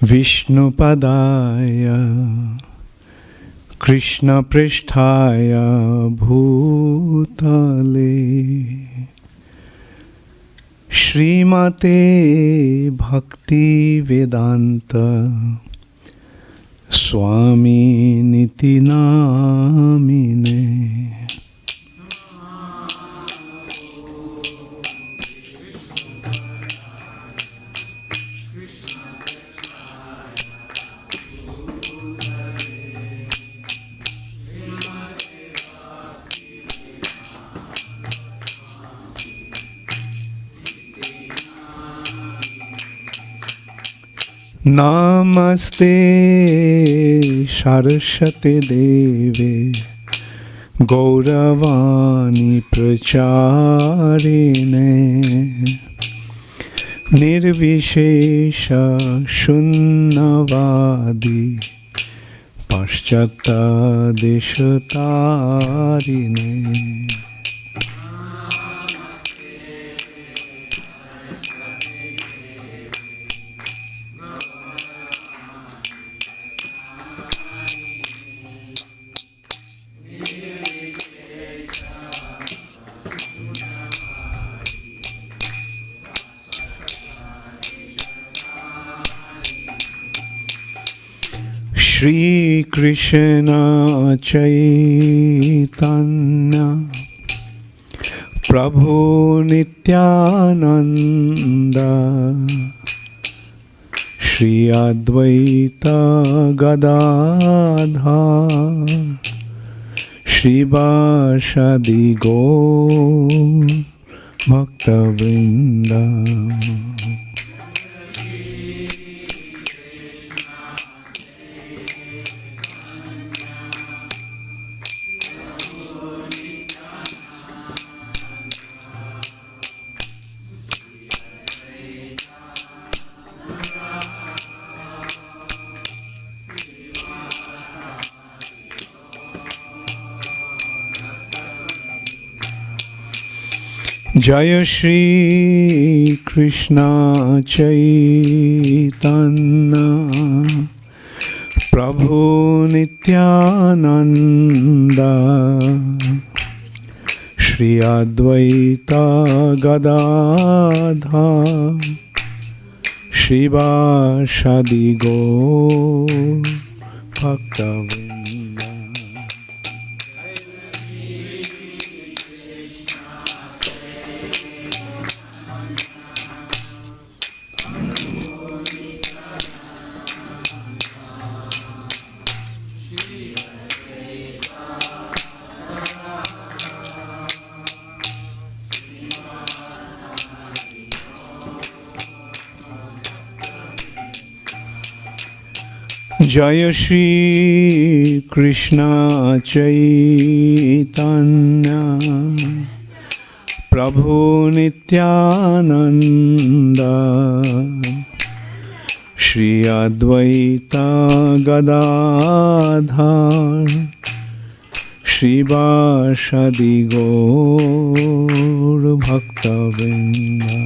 Vishnupadaya Krishna Pristhaya Bhutale Srimate Bhakti Vedanta Swami Niti Namine. Namaste Saraswati Deve Gauravani Pracharine Nirvishesha Shunnavadi Paschata Deshatarine. Shri Krishna Chaitanya Prabhu Nityananda Shri Advaita Gadadhar Shri Vashadi Gaur Bhaktavrinda. Jaya Shri Krishna Chaitanya Prabhu Nityananda Shri Advaita Gadadhar Shri Vashadi Gaur Bhaktavrinda. Jaya Shri Krishna Chaitanya Prabhu Nityananda Shri Advaita Gadadhar Shri Vashadi Gaur Bhaktavrinda.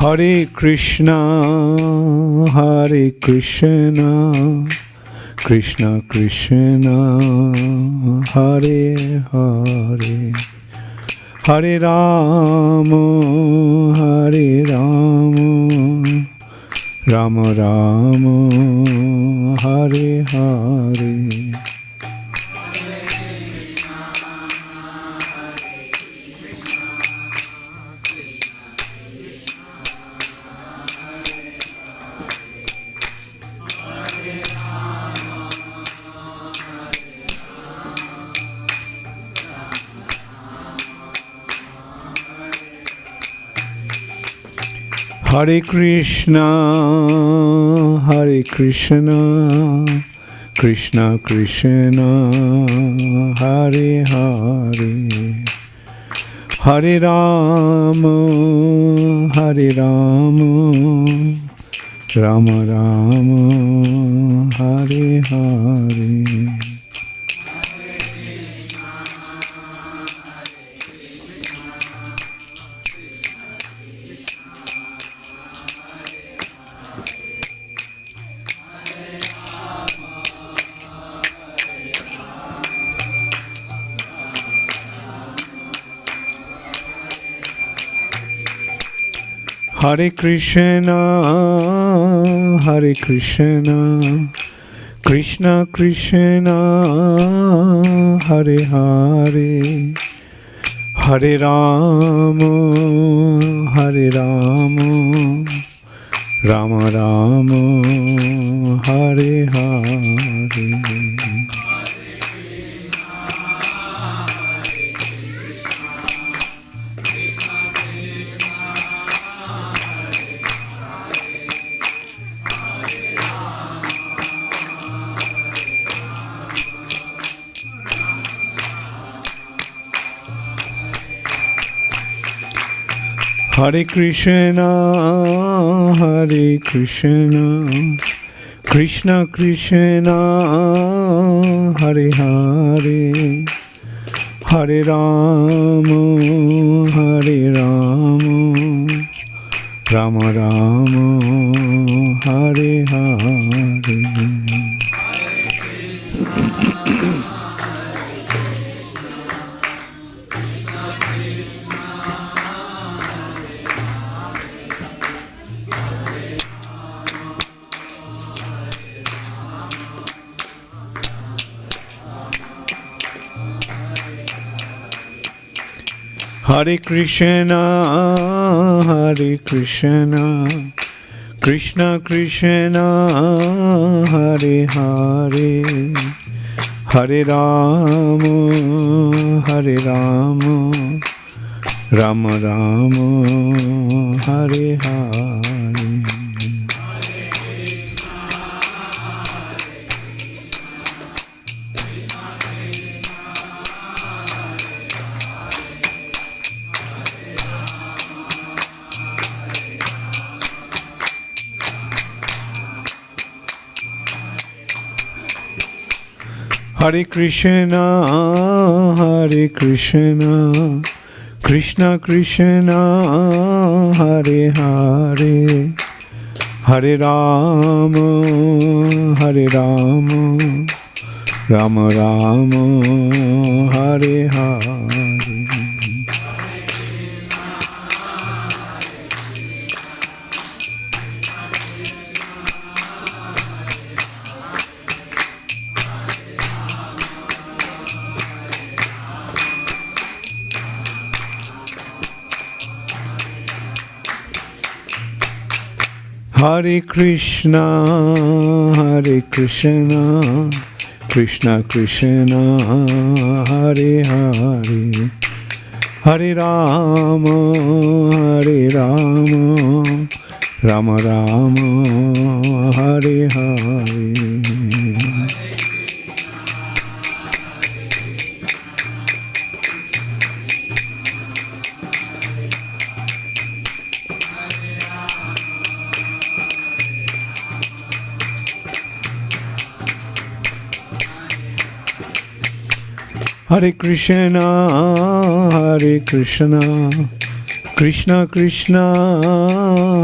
Hare Krishna, Hare Krishna, Krishna Krishna, Hare Hare, Hare Rama, Hare Rama, Rama Rama, Hare Hare. Hare Krishna, Hare Krishna, Krishna Krishna Hare Hare Hare Rama Hare Rama Rama Rama Hare Hare Hare Krishna, Hare Krishna, Krishna Krishna, Hare Hare, Hare Rama, Hare Rama, Rama Rama, Hare Hare. Hare Krishna, Hare Krishna, Krishna Krishna, Hare Hare, Hare Rama, Hare Rama, Rama Rama, Hare Hare. Hare Krishna, Hare Krishna, Krishna Krishna, Hare Hare, Hare Rama, Hare Rama, Rama Rama, Hare Hare. Hare Krishna, Hare Krishna, Krishna Krishna, Hare Hare, Hare Rama, Hare Rama, Rama Rama, Hare Hare. Hare Krishna, Hare Krishna, Krishna Krishna, Hare Hare, Hare Rama, Hare Rama, Rama Rama, Hare Hare. Hare Krishna, Hare Krishna, Krishna Krishna,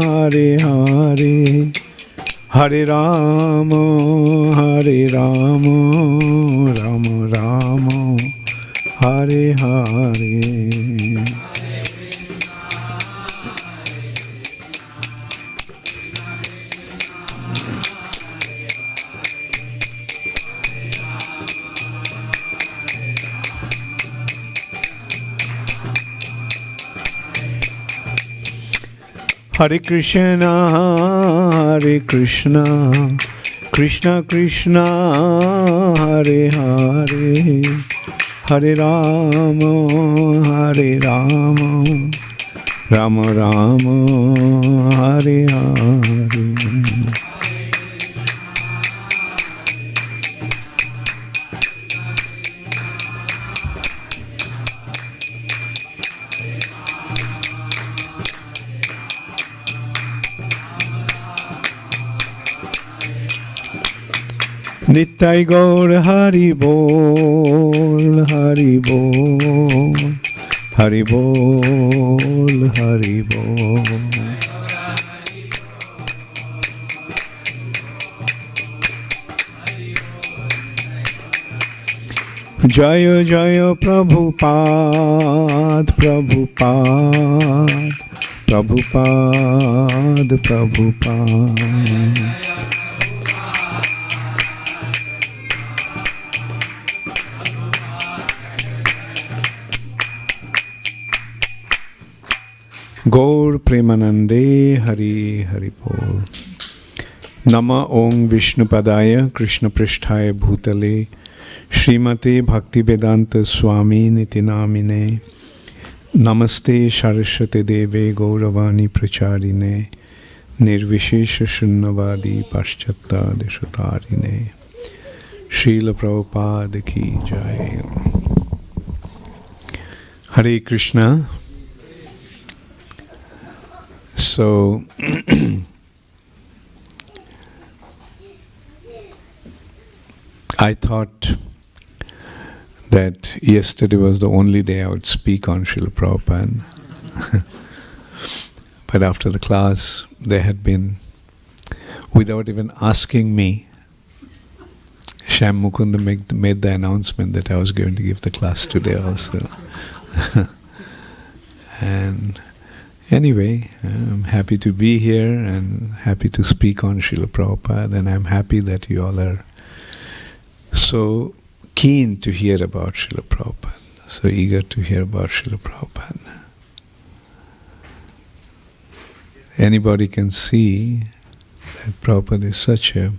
Hare Hare, Hare Rama, Hare Rama, Rama Rama, Hare Hare. Hare Krishna, Hare Krishna, Krishna Krishna, Hare Hare, Hare Rama, Hare Rama, Rama Rama, Hare Hare. Nittai Gaur Hari Bol, Hari Bol, Hari Bol, Hari Bol. Jaya Jaya Prabhupada, Prabhupada, Prabhupada, Prabhupada. Gaur Premanande Hari Hari Bol. Nama Om Vishnupadaya Krishna Pristhaya Bhutale Srimate Bhakti Vedanta Swami Niti Namine Namaste Saraswate Deve Gauravani Pracharine Nirvishesha Shunnavadi Paschata Deshatarine Srila Prabhupada Ki Jai. Hare Krishna. So, I thought that yesterday was the only day I would speak on Srila Prabhupada. But after the class, they had been, without even asking me, Shyam Mukunda made the announcement that I was going to give the class today also. And anyway, I'm happy to be here and happy to speak on Srila Prabhupada, and I'm happy that you all are so keen to hear about Srila Prabhupada, so eager to hear about Srila Prabhupada. Anybody can see that Prabhupada is such a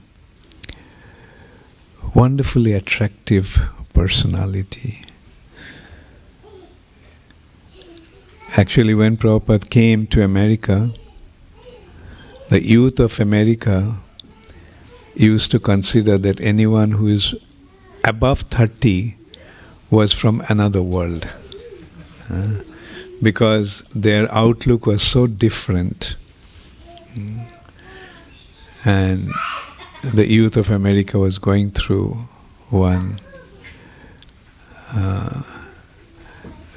wonderfully attractive personality. Actually, when Prabhupada came to America, the youth of America used to consider that anyone who is above 30 was from another world, because their outlook was so different. And the youth of America was going through one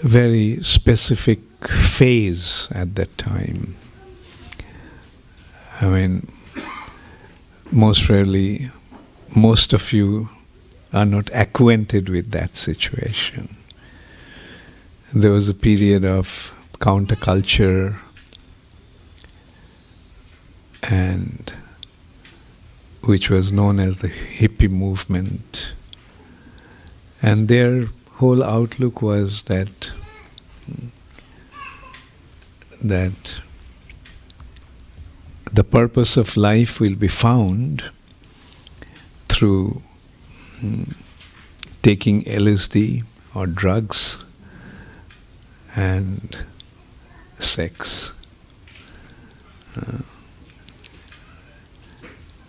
very specific phase at that time. I mean, most rarely, most of you are not acquainted with that situation. There was a period of counterculture and which was known as the hippie movement. And their whole outlook was that the purpose of life will be found through taking LSD or drugs and sex.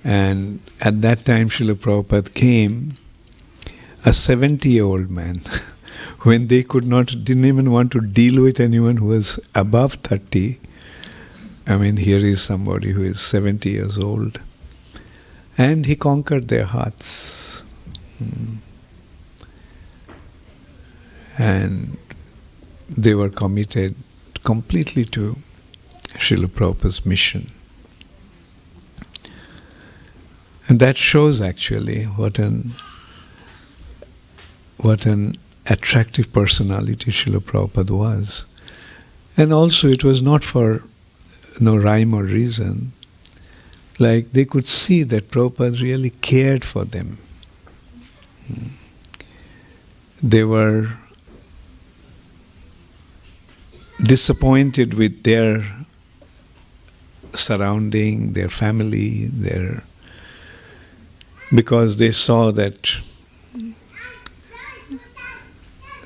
And at that time Srila Prabhupada came, a 70-year-old man, when they didn't even want to deal with anyone who was above 30. I mean, here is somebody who is 70 years old. And he conquered their hearts. And they were committed completely to Srila Prabhupada's mission. And that shows actually what an attractive personality Srila Prabhupada was. And also it was not for no rhyme or reason. Like they could see that Prabhupada really cared for them. They were disappointed with their surrounding, their family, because they saw that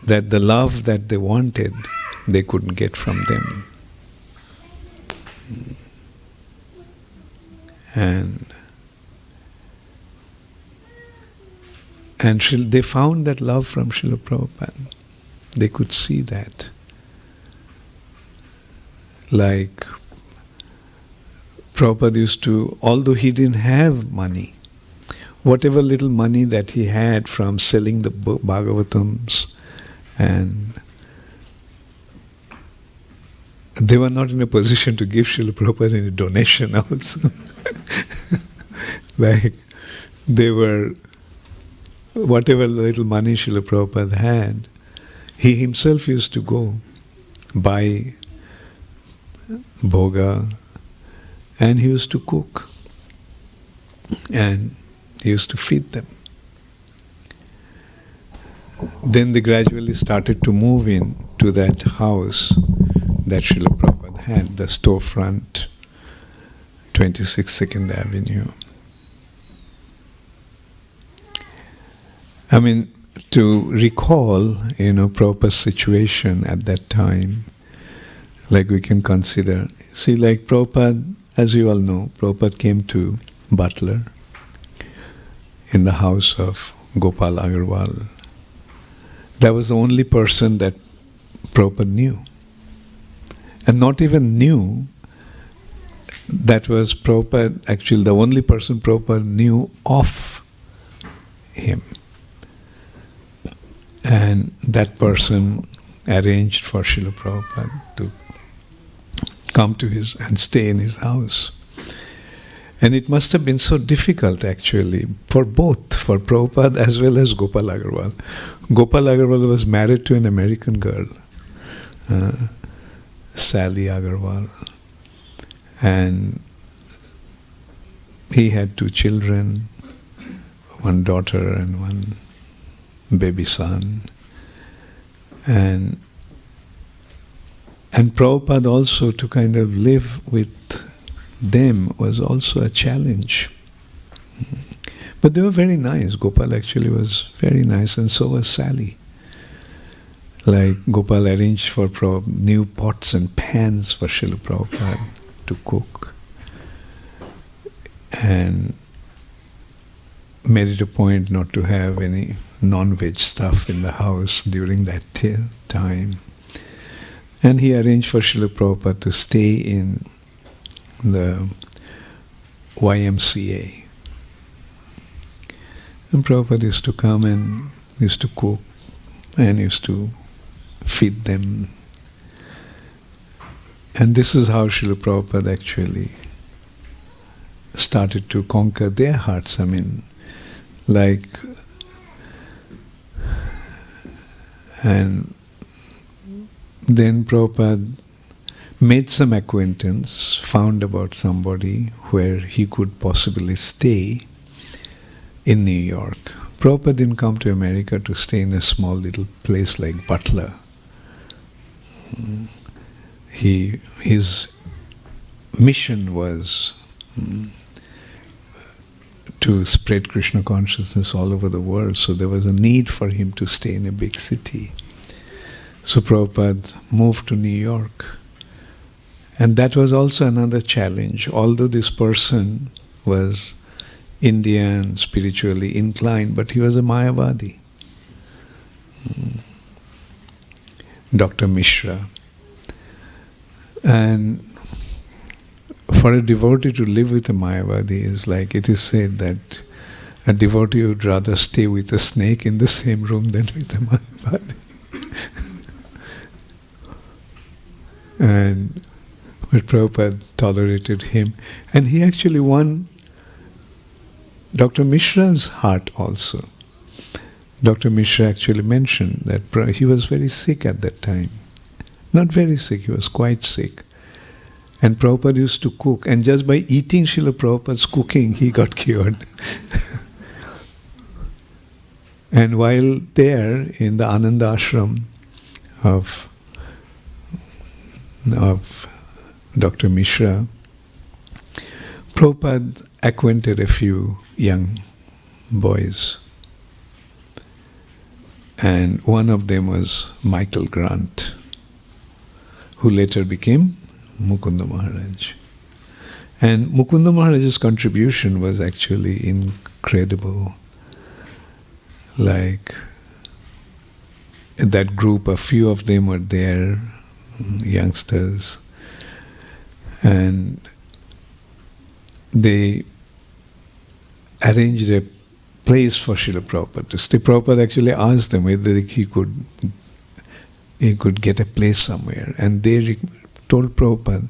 the love that they wanted, they couldn't get from them. And they found that love from Srila Prabhupada. They could see that. Like Prabhupada used to, although he didn't have money, whatever little money that he had from selling the Bhagavatams, and they were not in a position to give Srila Prabhupada any donation also. Like, they were, whatever little money Srila Prabhupada had, he himself used to go buy bhoga, and he used to cook, and he used to feed them. Then they gradually started to move in to that house that Srila Prabhupada had, the storefront, 26 2nd Avenue. I mean, to recall, Prabhupada's situation at that time, like we can consider, see, like Prabhupada, as you all know, Prabhupada came to Butler in the house of Gopal Agarwal. That was the only person that Prabhupada knew. And not even knew, that was Prabhupada, actually the only person Prabhupada knew of him. And that person arranged for Srila Prabhupada to come to his and stay in his house. And it must have been so difficult actually for both, for Prabhupada as well as Gopal Agarwal. Gopal Agarwal was married to an American girl, Sally Agarwal. And he had 2 children, one daughter and one baby son. And Prabhupada also, to kind of live with them was also a challenge. But they were very nice. Gopal actually was very nice, and so was Sally. Like, Gopal arranged for new pots and pans for Srila Prabhupada to cook, and made it a point not to have any non-veg stuff in the house during that time. And he arranged for Srila Prabhupada to stay in the YMCA. And Prabhupada used to come and used to cook and used to feed them. And this is how Srila Prabhupada actually started to conquer their hearts. I mean, like, and then Prabhupada made some acquaintance, found about somebody where he could possibly stay in New York. Prabhupada didn't come to America to stay in a small little place like Butler. His mission was to spread Krishna consciousness all over the world, so there was a need for him to stay in a big city. So Prabhupada moved to New York. And that was also another challenge. Although this person was Indian, spiritually inclined, but he was a Mayavadi. Dr. Mishra. And for a devotee to live with a Mayavadi is like, it is said that a devotee would rather stay with a snake in the same room than with a Mayavadi. And but Prabhupada tolerated him. And he actually won Dr. Mishra's heart also. Dr. Mishra actually mentioned that he was very sick at that time. Not very sick, he was quite sick. And Prabhupada used to cook, and just by eating Srila Prabhupada's cooking, he got cured. And while there in the Ananda ashram of Dr. Mishra, Prabhupada acquainted a few young boys. And one of them was Michael Grant, who later became Mukunda Maharaj. And Mukunda Maharaj's contribution was actually incredible. Like, that group, a few of them were there, youngsters, and they arranged a place for Srila Prabhupada to stay. Prabhupada actually asked them whether he could get a place somewhere. And they told Prabhupada,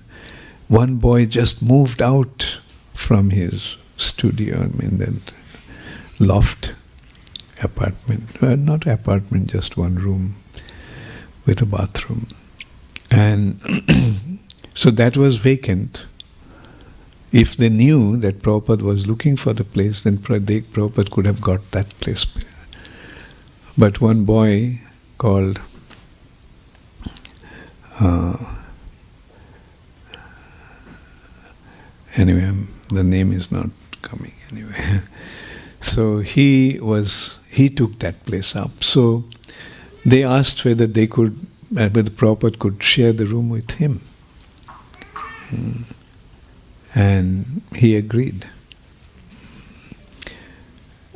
one boy just moved out from his studio, that loft apartment. Not apartment, just one room with a bathroom. And so that was vacant. If they knew that Prabhupada was looking for the place, then Prabhupada could have got that place. But one boy called anyway, the name is not coming anyway. So he took that place up. So they asked whether whether Prabhupada could share the room with him. And he agreed.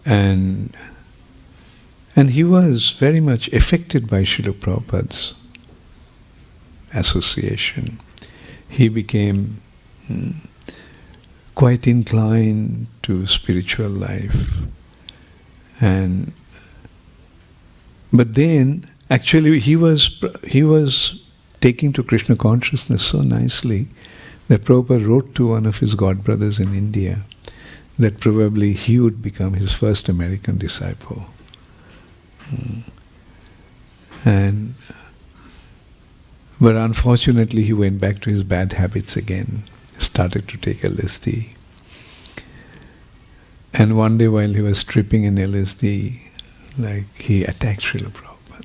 And he was very much affected by Srila Prabhupada's association. He became quite inclined to spiritual life. But then, actually, he was taking to Krishna consciousness so nicely that Prabhupada wrote to one of his godbrothers in India that probably he would become his first American disciple. But unfortunately he went back to his bad habits again, started to take LSD. And one day while he was tripping in LSD, he attacked Srila Prabhupada.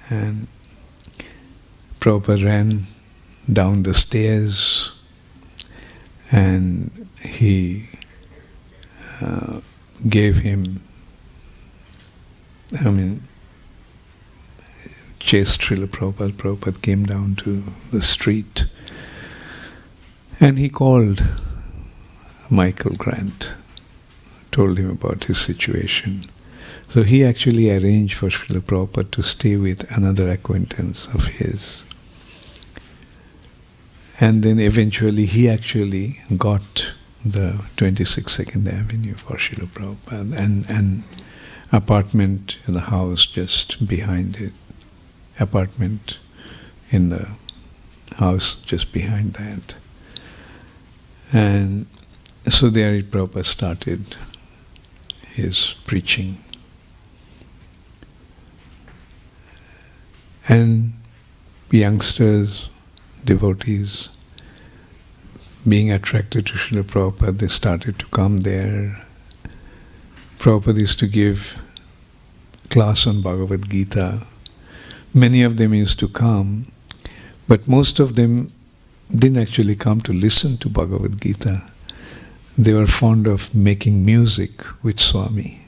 And Prabhupada ran down the stairs and he gave him, chased Srila Prabhupada. Prabhupada came down to the street and he called Michael Grant, told him about his situation. So he actually arranged for Srila Prabhupada to stay with another acquaintance of his. And then eventually he actually got the 26 Second Avenue for Srila Prabhupada and an apartment in the house just behind it. Apartment in the house just behind that. And so there Prabhupada started his preaching. And youngsters, devotees, being attracted to Srila Prabhupada, they started to come there. Prabhupada used to give class on Bhagavad Gita. Many of them used to come, but most of them didn't actually come to listen to Bhagavad Gita. They were fond of making music with Swami.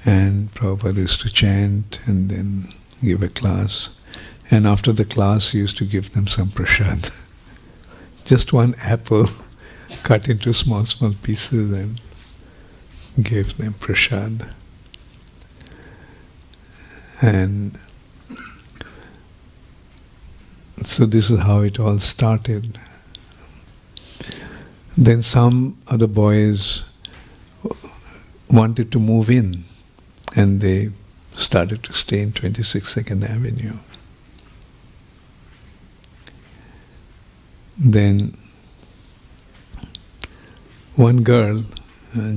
And Prabhupada used to chant and then give a class. And after the class, he used to give them some prasad. Just one apple cut into small, small pieces and gave them prasad. And so this is how it all started. Then some other boys wanted to move in and they started to stay in 26 Second Avenue. Then one girl,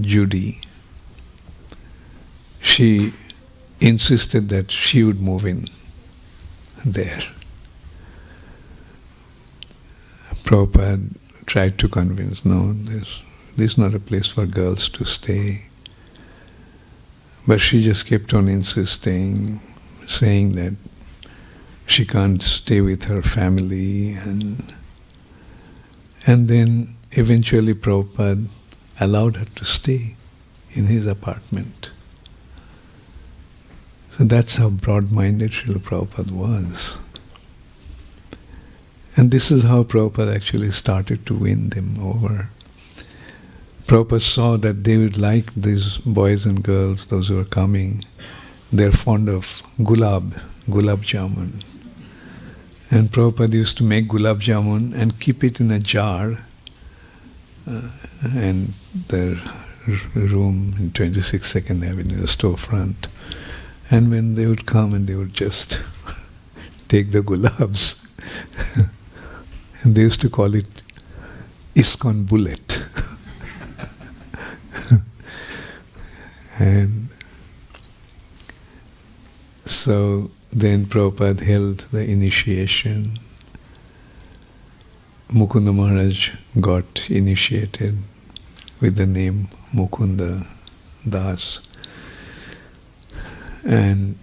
Judy, she insisted that she would move in there. Prabhupada tried to convince, no, this is not a place for girls to stay. But she just kept on insisting, saying that she can't stay with her family, and then eventually Prabhupada allowed her to stay in his apartment. So that's how broad-minded Srila Prabhupada was. And this is how Prabhupada actually started to win them over. Prabhupada saw that they would like these boys and girls, those who are coming. They're fond of gulab jamun. And Prabhupada used to make gulab jamun and keep it in a jar and the room in 26 Second Avenue, the storefront. And when they would come and they would just take the gulabs, and they used to call it ISKCON bullet. And so then Prabhupada held the initiation. Mukunda Maharaj got initiated with the name Mukunda Das. And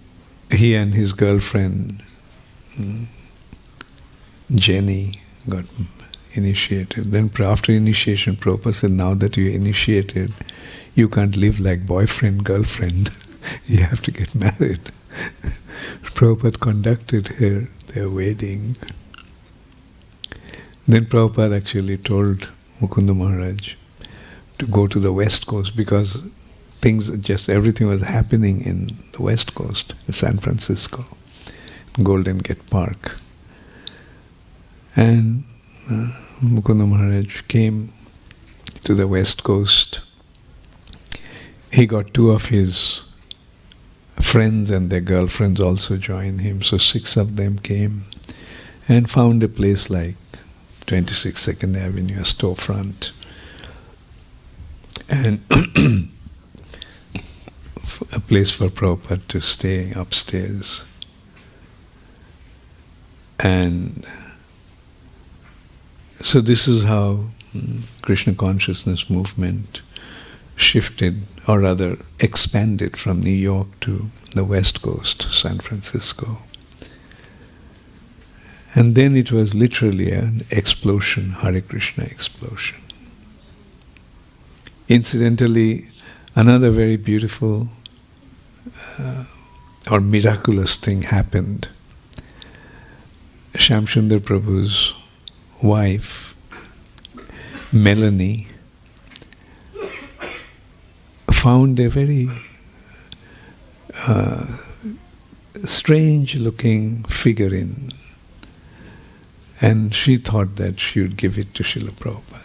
he and his girlfriend Jenny got initiated. Then after initiation, Prabhupada said, now that you're initiated, you can't live like boyfriend, girlfriend. You have to get married. Prabhupada conducted their wedding. Then Prabhupada actually told Mukunda Maharaj to go to the West Coast, because everything was happening in the West Coast, San Francisco, Golden Gate Park. And Mukunda Maharaj came to the West Coast. He got 2 of his friends and their girlfriends also joined him. So 6 of them came and found a place like 26 Second Avenue, a storefront. And a place for Prabhupada to stay upstairs. And so this is how Krishna consciousness movement shifted, or rather expanded, from New York to the West Coast, San Francisco. And then it was literally an explosion, Hare Krishna explosion. Incidentally, another very beautiful or miraculous thing happened. Shamsundar Prabhu's wife, Melanie, found a very strange-looking figurine, and she thought that she would give it to Srila Prabhupada.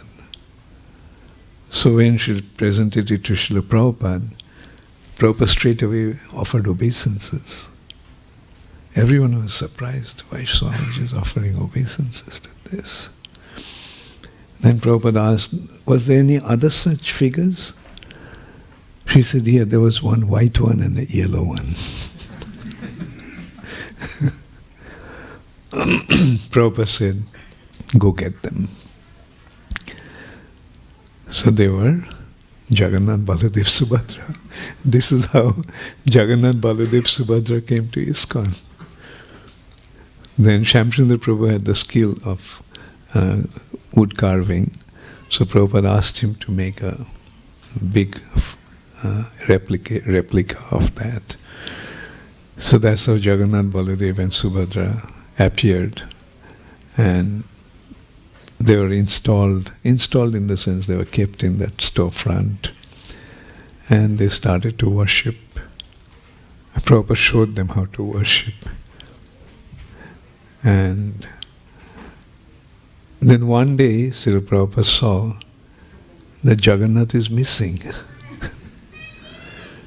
So when she presented it to Srila Prabhupada, Prabhupada straight away offered obeisances. Everyone was surprised why Swamiji is offering obeisances to this. Then Prabhupada asked, was there any other such figures? She said, yeah, there was one white one and a yellow one. Prabhupada said, go get them. So they were Jagannath, Baladev, Subhadra. This is how Jagannath, Baladev, Subhadra came to ISKCON. Then Shamsundar Prabhu had the skill of wood carving. So Prabhupada asked him to make a big replica of that. So that's how Jagannath, Baladev and Subhadra appeared. And they were installed in the sense they were kept in that storefront. And they started to worship. Prabhupada showed them how to worship. And then one day, Srila Prabhupada saw that Jagannath is missing.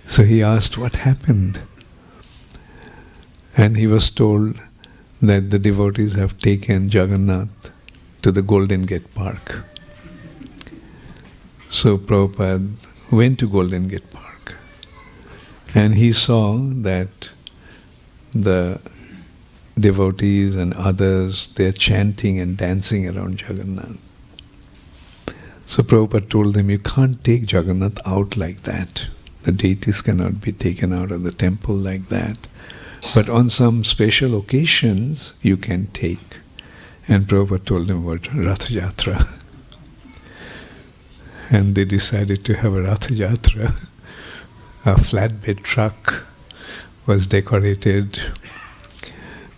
So he asked, what happened? And he was told that the devotees have taken Jagannath to the Golden Gate Park. So Prabhupada went to Golden Gate Park, and he saw that the devotees and others, they're chanting and dancing around Jagannath. So Prabhupada told them, you can't take Jagannath out like that. The deities cannot be taken out of the temple like that. But on some special occasions, you can take. And Prabhupada told them about Rath Yatra. And they decided to have a Rath Yatra. A flatbed truck was decorated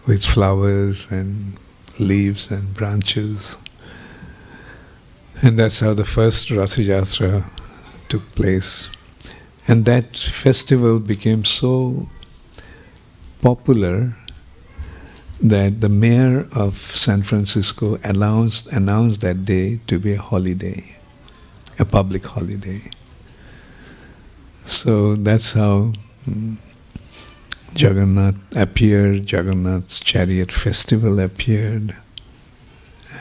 with flowers and leaves and branches. And that's how the first Rath Yatra took place. And that festival became so popular that the mayor of San Francisco announced that day to be a holiday. a public holiday. So that's how Jagannath appeared, Jagannath's chariot festival appeared,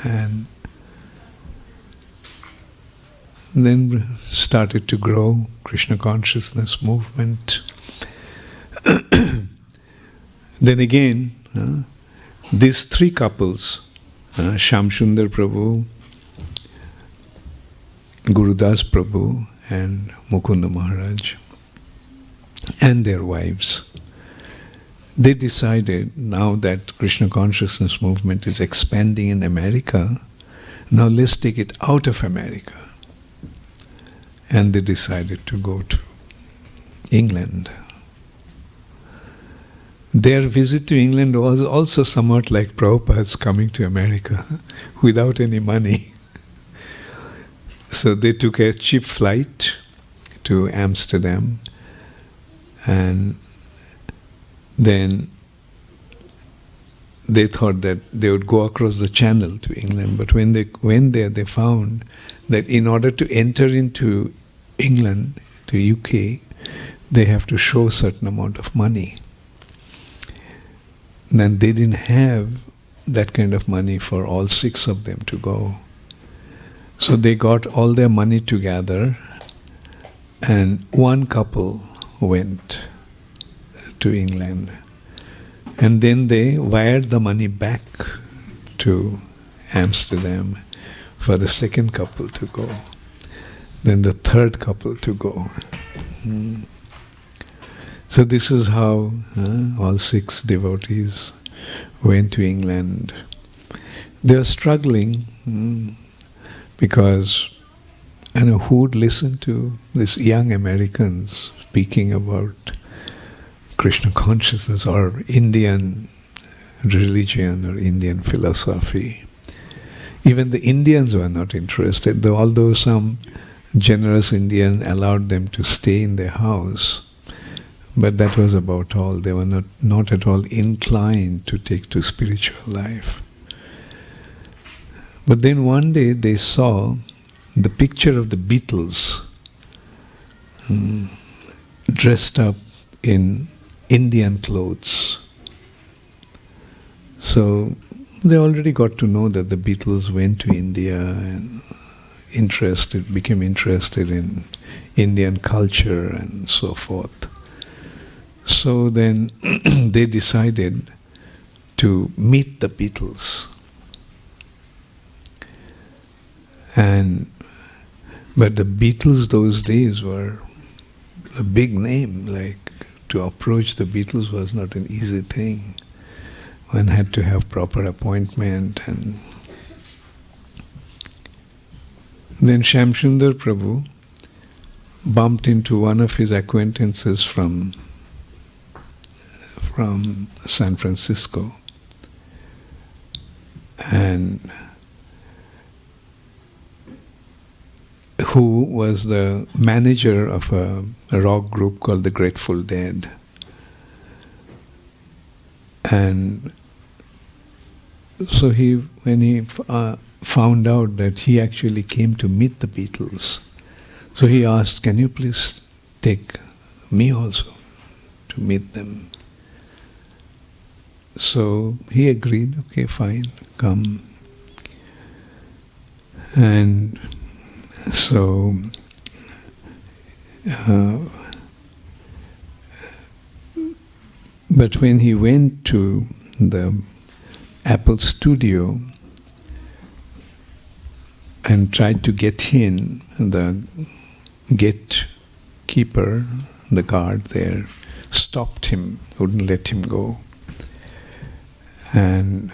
and then started to grow Krishna consciousness movement. Then again, these three couples, Shamsundar Prabhu, Gurudas Prabhu, and Mukunda Maharaj, and their wives, they decided, now that Krishna consciousness movement is expanding in America, now let's take it out of America. And they decided to go to England. Their visit to England was also somewhat like Prabhupada's coming to America without any money. So they took a cheap flight to Amsterdam, and then they thought that they would go across the channel to England. But when they went there, they found that in order to enter into England, to UK, they have to show a certain amount of money. And they didn't have that kind of money for all 6 of them to go. So they got all their money together, and one couple went to England. And then they wired the money back to Amsterdam for the second couple to go. Then the third couple to go. So this is how all 6 devotees went to England. They were struggling because who would listen to these young Americans speaking about Krishna consciousness or Indian religion or Indian philosophy. Even the Indians were not interested, although some generous Indian allowed them to stay in their house. But that was about all. They were not at all inclined to take to spiritual life. But then one day they saw the picture of the Beatles dressed up in Indian clothes. So they already got to know that the Beatles went to India and became interested in Indian culture and so forth. So then they decided to meet the Beatles. But the Beatles those days were a big name. Like, to approach the Beatles was not an easy thing. One had to have proper appointment. And then Shamsundar Prabhu bumped into one of his acquaintances from San Francisco, and who was the manager of a rock group called the Grateful Dead. And so when he found out that he actually came to meet the Beatles, so he asked, "Can you please take me also to meet them?" So he agreed, "Okay, fine, come." And so but when he went to the Apple studio and tried to get in, the gatekeeper, the guard there, stopped him, wouldn't let him go. And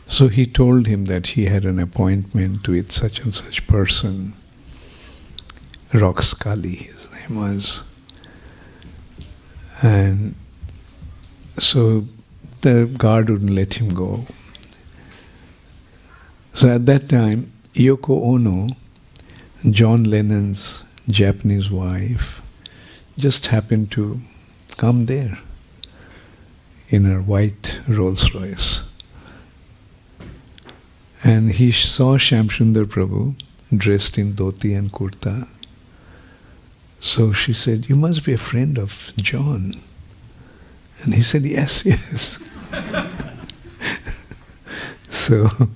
so he told him that he had an appointment with such and such person, Rock Scully, his name was. And so the guard wouldn't let him go. So at that time, Yoko Ono, John Lennon's Japanese wife, just happened to come there in her white Rolls Royce. And he saw Shamsundar Prabhu dressed in dhoti and kurta. So she said, "You must be a friend of John." And he said, "Yes, yes." So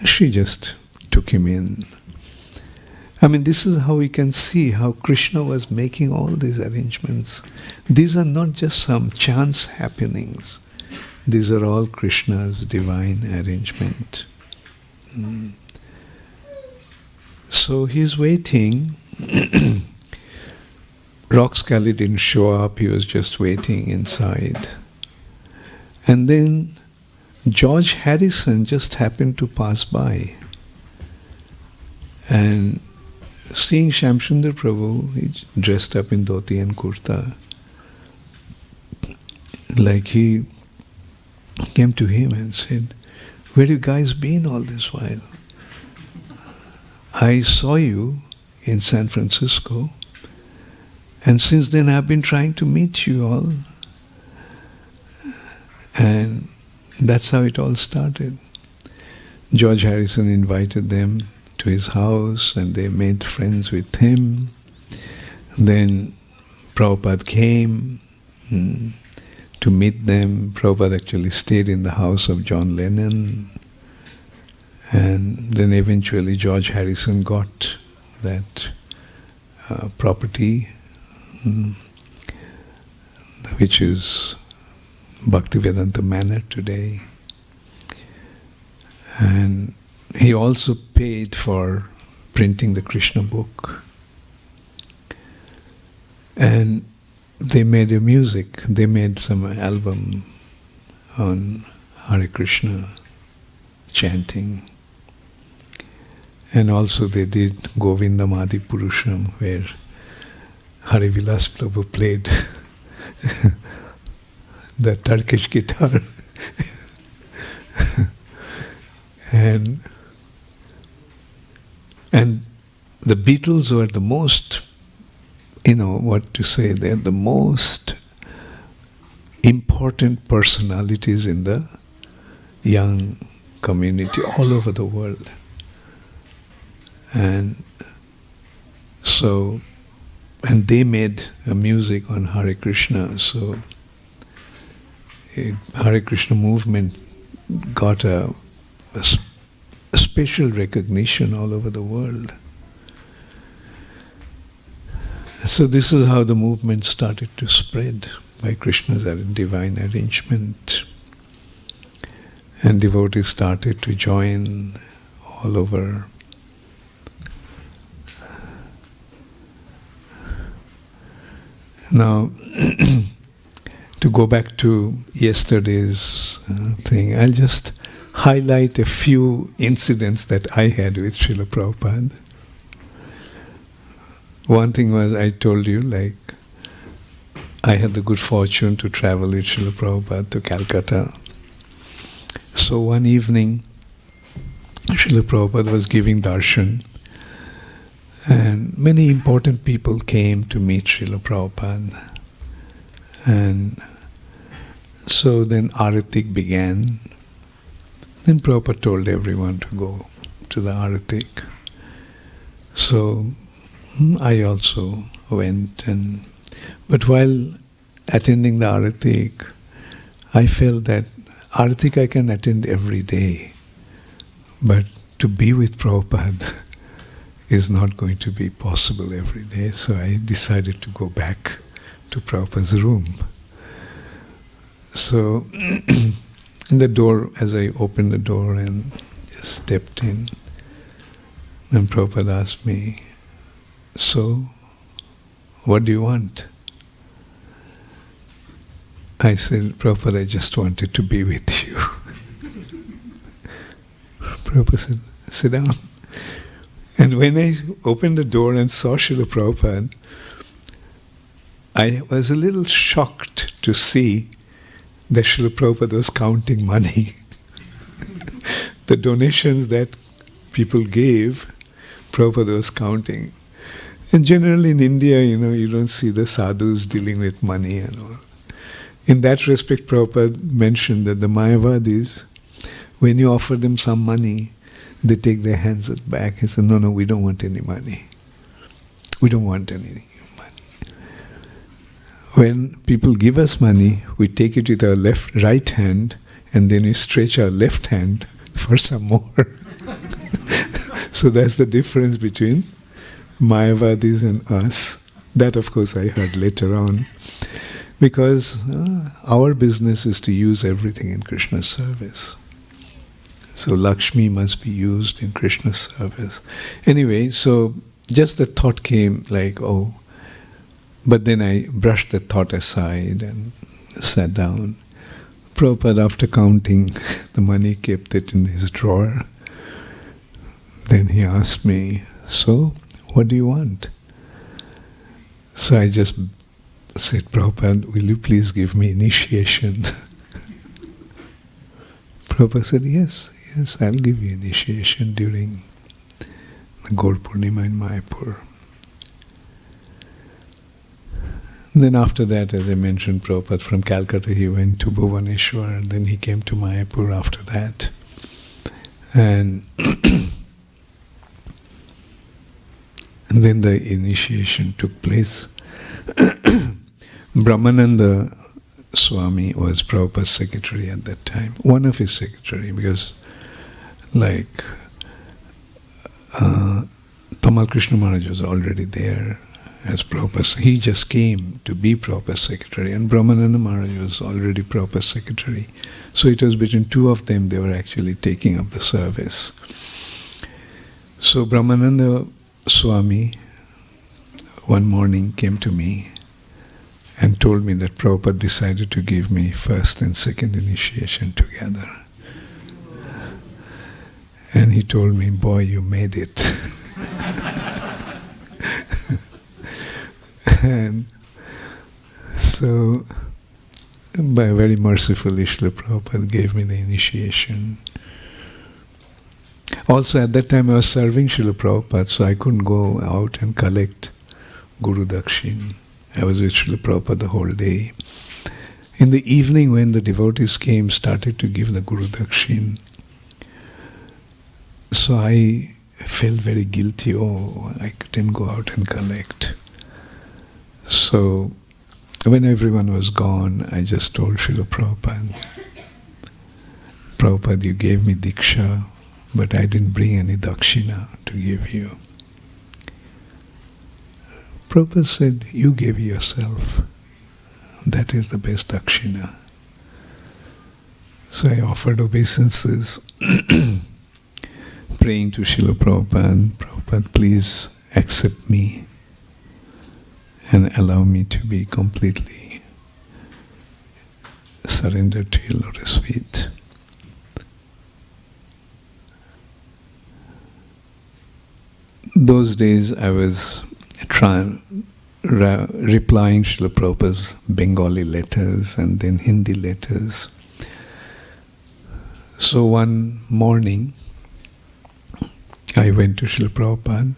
she just took him in. I mean, this is how we can see how Krishna was making all these arrangements. These are not just some chance happenings. These are all Krishna's divine arrangement. So he's waiting. Roxcally didn't show up, he was just waiting inside. And then George Harrison just happened to pass by. And seeing Shyamsundar Prabhu, he's dressed up in dhoti and kurta, like he came to him and said, "Where have you guys been all this while? I saw you in San Francisco, and since then I've been trying to meet you all." And that's how it all started. George Harrison invited them to his house and they made friends with him. Then Prabhupada came to meet them. Prabhupada actually stayed in the house of John Lennon. And then eventually George Harrison got that property, which is Bhaktivedanta Manor today. And he also paid for printing the Krishna book. And they made a music. They made some album on Hare Krishna chanting. And also they did Govindam Adi Purusham, where Hari Vilas Prabhu played the Turkish guitar. And the Beatles were the most, they're the most important personalities in the young community all over the world. And they made a music on Hare Krishna, so Hare Krishna movement got a special recognition all over the world. So this is how the movement started to spread, by Krishna's divine arrangement. And devotees started to join all over. Now, to go back to yesterday's thing, I'll just highlight a few incidents that I had with Srila Prabhupada. One thing was, I told you, I had the good fortune to travel with Srila Prabhupada to Calcutta. So one evening, Srila Prabhupada was giving darshan, and many important people came to meet Srila Prabhupada. And so then Aratik began. Then Prabhupada told everyone to go to the Aratik. So I also went, but while attending the Aratik, I felt that Aratik I can attend every day, but to be with Prabhupada is not going to be possible every day. So I decided to go back to Prabhupada's room. So in the door, as I opened the door and just stepped in, and Prabhupada asked me, "So, what do you want?" I said, "Prabhupada, I just wanted to be with you." Prabhupada said, "Sit down." And when I opened the door and saw Srila Prabhupada, I was a little shocked to see that Srila Prabhupada was counting money. The donations that people gave, Prabhupada was counting. And generally in India, you don't see the sadhus dealing with money and all. In that respect, Prabhupada mentioned that the Mayavadis, When you offer them some money, they take their hands back. He said, no, we don't want any money. We don't want any money. When people give us money, we take it with our right hand, and then we stretch our left hand for some more. So that's the difference between Mayavadis and us. That, of course, I heard later on. Because our business is to use everything in Krishna's service. So Lakshmi must be used in Krishna's service. Anyway, so just the thought came like, oh, but then I brushed the thought aside and sat down. Prabhupada, after counting the money, kept it in his drawer. Then he asked me, so, what do you want? So I just said, Prabhupada, will you please give me initiation? Prabhupada said, yes, I'll give you initiation during the Gaur Purnima in Mayapur. And then after that, as I mentioned, Prabhupada from Calcutta, he went to Bhuvaneshwar, and then he came to Mayapur after that. And and then the initiation took place. Brahmananda Swami was Prabhupada's secretary at that time, one of his secretary, because like Tamal Krishna Maharaj was already there as Prabhupada's. He just came to be Prabhupada's secretary, and Brahmananda Maharaj was already Prabhupada's secretary. So it was between two of them they were actually taking up the service. So Brahmananda Swami one morning came to me and told me that Prabhupada decided to give me first and second initiation together. And he told me, boy, you made it. And so, by very mercifully, Srila Prabhupada gave me the initiation. Also, at that time I was serving Srila Prabhupada, so I couldn't go out and collect Guru Dakshin. I was with Srila Prabhupada the whole day. In the evening, when the devotees came, started to give the Guru Dakshin, so I felt very guilty. Oh, I didn't go out and collect. So, when everyone was gone, I just told Srila Prabhupada, Prabhupada, you gave me Diksha, but I didn't bring any dakshina to give you. Prabhupada said, you gave yourself. That is the best dakshina. So I offered obeisances, praying to Srila Prabhupada, Prabhupada, please accept me and allow me to be completely surrendered to your lotus feet. Those days I was replying Srila Prabhupada's Bengali letters and then Hindi letters. So one morning I went to Srila Prabhupada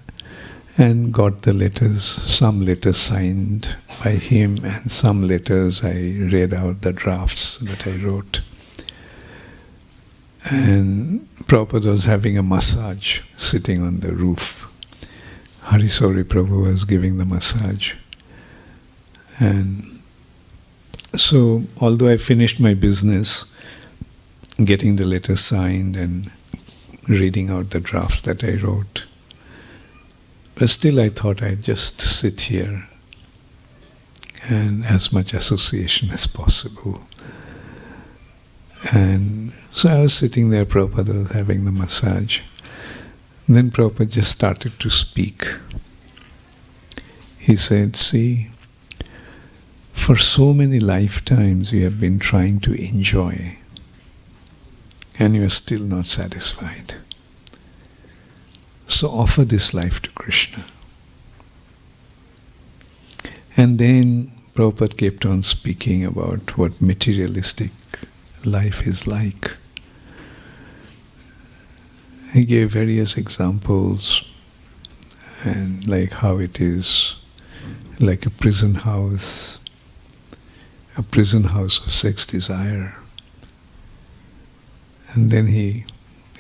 and got the letters, some letters signed by him and some letters I read out the drafts that I wrote. And Prabhupada was having a massage sitting on the roof. Harisori Prabhu was giving the massage. And so, although I finished my business, getting the letter signed and reading out the drafts that I wrote, but still I thought I'd just sit here and as much association as possible. And so I was sitting there, Prabhupada was having the massage. And then Prabhupada just started to speak. He said, see, for so many lifetimes you have been trying to enjoy and you are still not satisfied. So offer this life to Krishna. And then Prabhupada kept on speaking about what materialistic life is like. He gave various examples and like how it is like a prison house of sex desire. And then he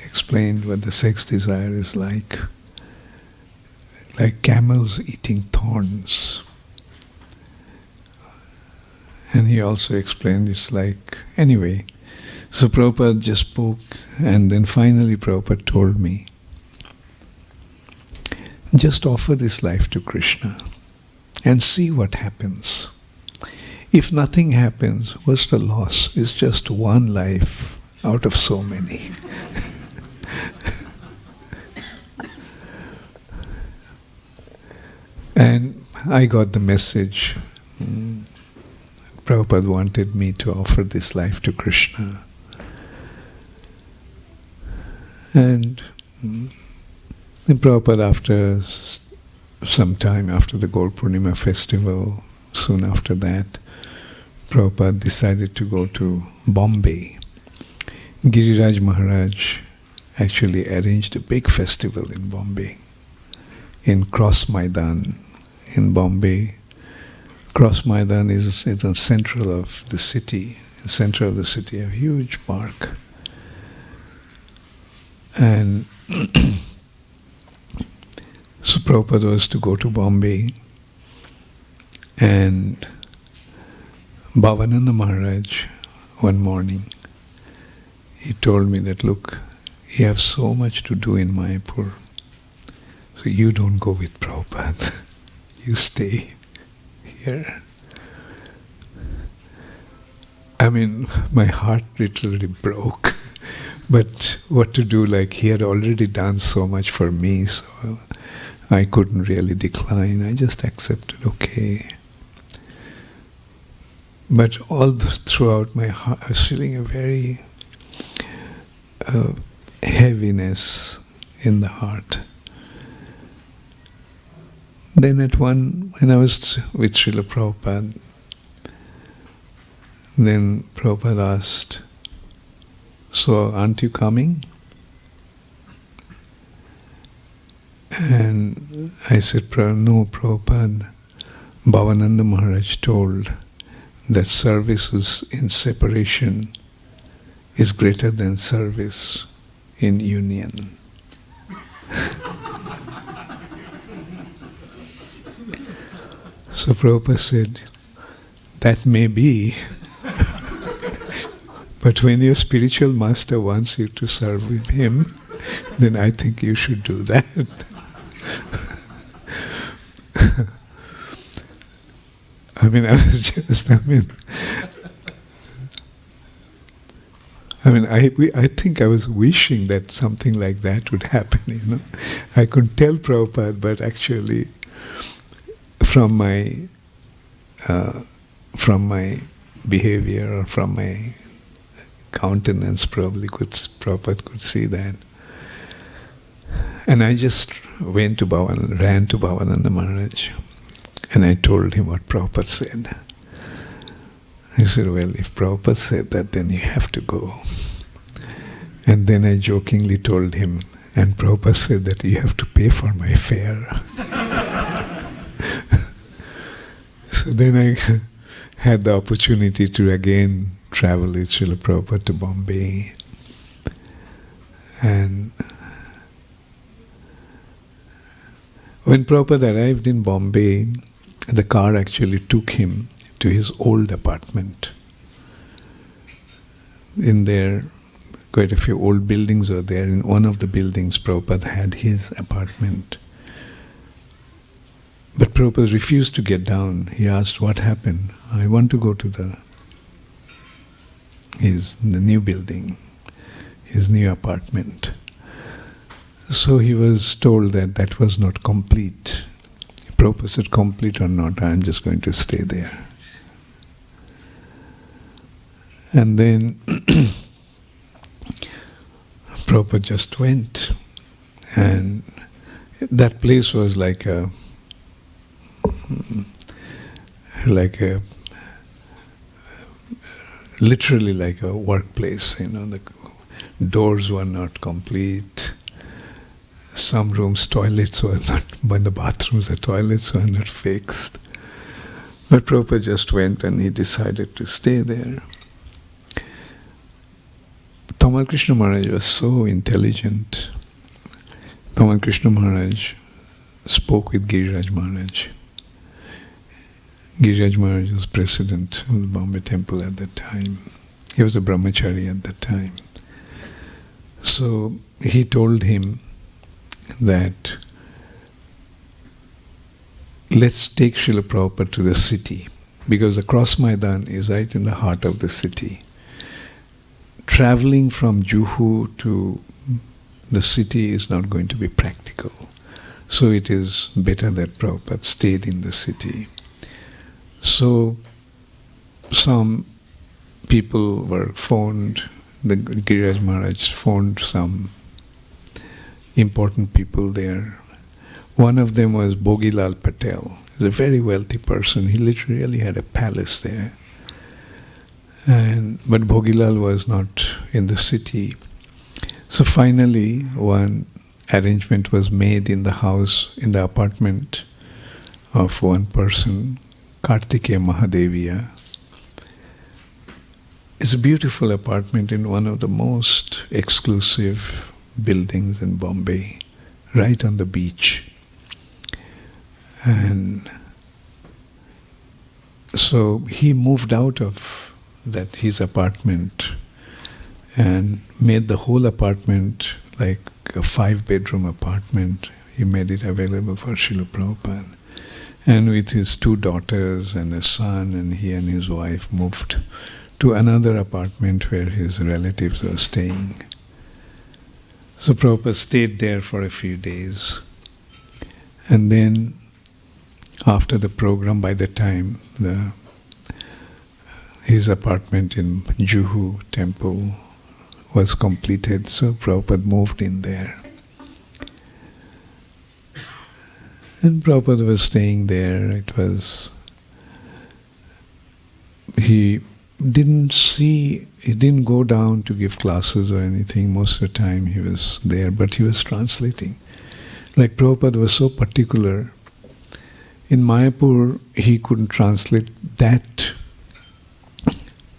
explained what the sex desire is like camels eating thorns. And he also explained it's like, anyway, so Prabhupada just spoke, and then finally Prabhupada told me, just offer this life to Krishna and see what happens. If nothing happens, what's the loss? It's just one life out of so many. And I got the message. Prabhupada wanted me to offer this life to Krishna. And then Prabhupada, after some time after the Gaur Purnima festival, soon after that, Prabhupada decided to go to Bombay. Giriraj Maharaj actually arranged a big festival in Bombay, in Cross Maidan in Bombay. Cross Maidan is in the central of the city, a huge park. And so Prabhupada was to go to Bombay, and Bhavananda Maharaj, one morning, he told me that, look, you have so much to do in Mayapur, so you don't go with Prabhupada, you stay here. I mean, my heart literally broke. But what to do, like he had already done so much for me, so I couldn't really decline. I just accepted, okay. But all throughout my heart, I was feeling a very heaviness in the heart. Then when I was with Srila Prabhupada, then Prabhupada asked, so aren't you coming? And I said, no, Prabhupada, Bhavananda Maharaj told that service in separation is greater than service in union. So Prabhupada said, that may be, but when your spiritual master wants you to serve with him, then I think you should do that. I mean, I think I was wishing that something like that would happen, you know. I couldn't tell Prabhupada, but actually from my behavior or from my countenance, Prabhupada could see that. And I just ran to Bhavananda Maharaj, and I told him what Prabhupada said. I said, well, if Prabhupada said that, then you have to go. And then I jokingly told him, and Prabhupada said that you have to pay for my fare. So then I had the opportunity to again travel with Srila Prabhupada to Bombay. And when Prabhupada arrived in Bombay, the car actually took him to his old apartment. In there, quite a few old buildings were there. In one of the buildings, Prabhupada had his apartment. But Prabhupada refused to get down. He asked, what happened? I want to go to the new building, his new apartment. So he was told that that was not complete. Prabhupada said, complete or not, I'm just going to stay there. And then Prabhupada just went, and that place was like a literally like a workplace, you know. The doors were not complete. Some rooms, toilets were not, but the bathrooms, the toilets were not fixed. But Prabhupada just went and he decided to stay there. Tamal Krishna Maharaj was so intelligent. Tamal Krishna Maharaj spoke with Giriraj Maharaj. Giriraj Maharaj was president of the Bombay temple at that time. He was a brahmachari at that time. So he told him that let's take Srila Prabhupada to the city, because the Cross Maidan is right in the heart of the city. Traveling from Juhu to the city is not going to be practical. So it is better that Prabhupada stayed in the city. So some people were phoned, the Giriraj Maharaj phoned some important people there. One of them was Bhogilal Patel. He's a very wealthy person. He literally had a palace there. But Bhogilal was not in the city. So finally, one arrangement was made in the house, in the apartment of one person, Kartikeya Mahadeviya. It's a beautiful apartment in one of the most exclusive buildings in Bombay, right on the beach. And so he moved out of his apartment and made the whole apartment like a 5-bedroom apartment. He made it available for Srila Prabhupada. And with his 2 daughters and a son, and he and his wife moved to another apartment where his relatives were staying. So Prabhupada stayed there for a few days. And then after the program, by the time his apartment in Juhu temple was completed, so Prabhupada moved in there. And Prabhupada was staying there. He didn't go down to give classes or anything. Most of the time he was there, but he was translating. Like Prabhupada was so particular. In Mayapur, he couldn't translate that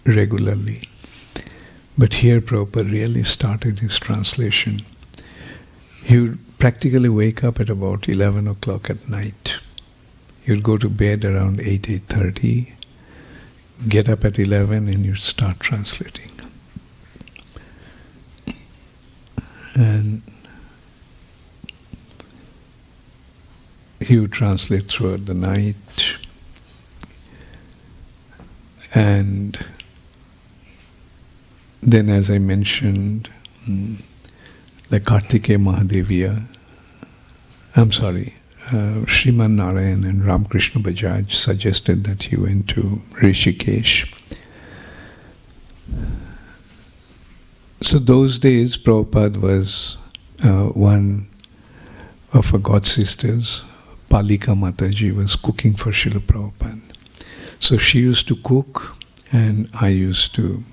regularly. But here Prabhupada really started his translation. He would practically wake up at about 11 o'clock at night. He would go to bed around 8:30, get up at 11 and you'd start translating. And he would translate throughout the night. And then, as I mentioned, the Kartikeya Mahadeviya, Sriman Narayan and Ramakrishna Bajaj suggested that he went to Rishikesh. So those days, Prabhupada was one of our god sisters, Palika Mataji, was cooking for Srila Prabhupada. So she used to cook and I used to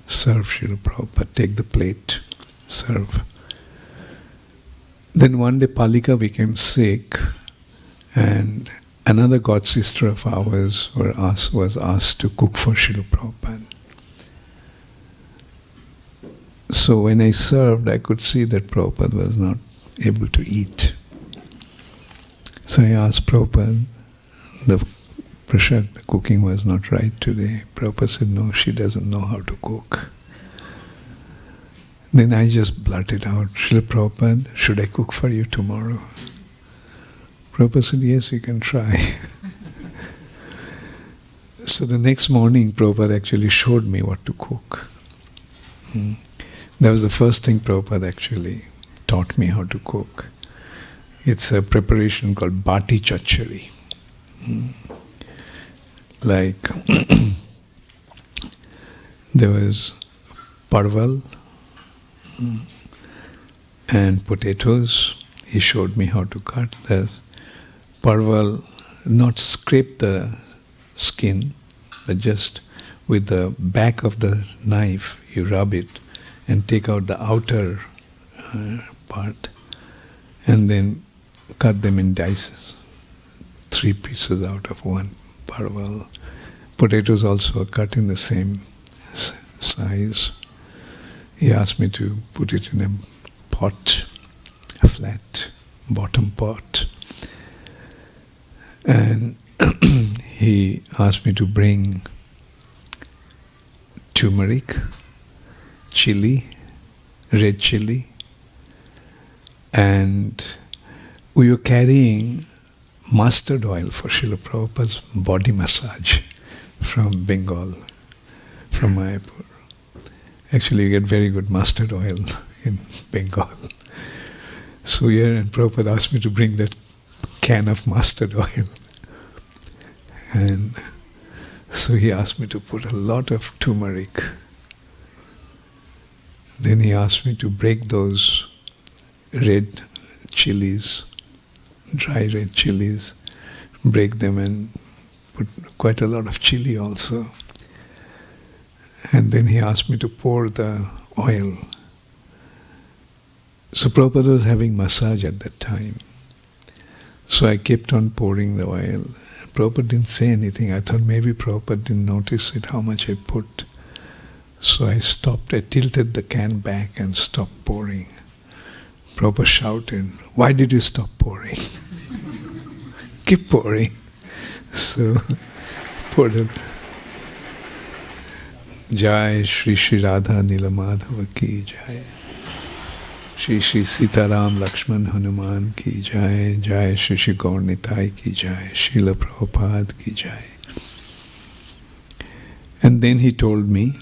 serve Srila Prabhupada, take the plate, serve. Then one day Palika became sick and another god sister of ours was asked to cook for Srila Prabhupada. So when I served, I could see that Prabhupada was not able to eat. So I asked Prabhupada, the cooking was not right today. Prabhupada said, no, she doesn't know how to cook. Then I just blurted out, Srila Prabhupada, should I cook for you tomorrow? Prabhupada said, yes, you can try. So the next morning, Prabhupada actually showed me what to cook. That was the first thing Prabhupada actually taught me how to cook. It's a preparation called Bhakti Charu. Like, there was parval and potatoes. He showed me how to cut the parval, not scrape the skin, but just with the back of the knife, you rub it and take out the outer part and then cut them in dices, 3 pieces out of one parval. Potatoes also are cut in the same size. he asked me to put it in a pot, a flat bottom pot. And he asked me to bring turmeric, chili, red chili, and we were carrying mustard oil for Srila Prabhupada's body massage from Bengal, from Mayapur. Actually, you get very good mustard oil in Bengal. So here, and Prabhupada asked me to bring that can of mustard oil. And so he asked me to put a lot of turmeric. Then he asked me to break those red chilies, dry red chilies, break them and put quite a lot of chili also. And then he asked me to pour the oil. So Prabhupada was having massage at that time. So I kept on pouring the oil. Prabhupada didn't say anything. I thought maybe Prabhupada didn't notice it, how much I put. So I stopped. I tilted the can back and stopped pouring. Prabhupada shouted, "Why did you stop pouring?" Keep pouring. So poured it. Jai Shri Shri Radha Nilamadhava ki Jai. Shri Shri Sitaram Lakshman Hanuman ki Jai. Jai Shri Shri Gaur Nitai ki Jai. Srila Prabhupada ki Jai. And then he told me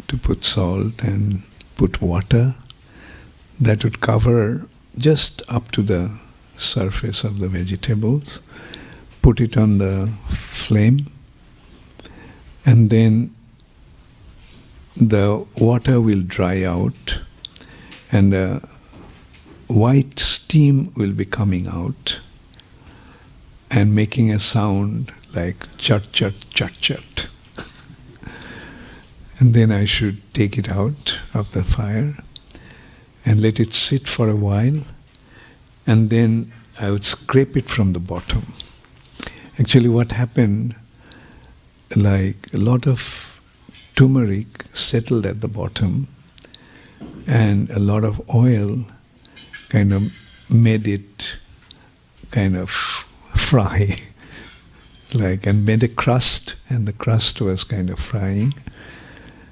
to put salt and put water that would cover just up to the surface of the vegetables. Put it on the flame, and then the water will dry out and a white steam will be coming out and making a sound like chat chat chat chat. And then I should take it out of the fire and let it sit for a while, and then I would scrape it from the bottom. Actually what happened, like a lot of turmeric settled at the bottom and a lot of oil kind of made it kind of fry, like, and made a crust, and the crust was kind of frying.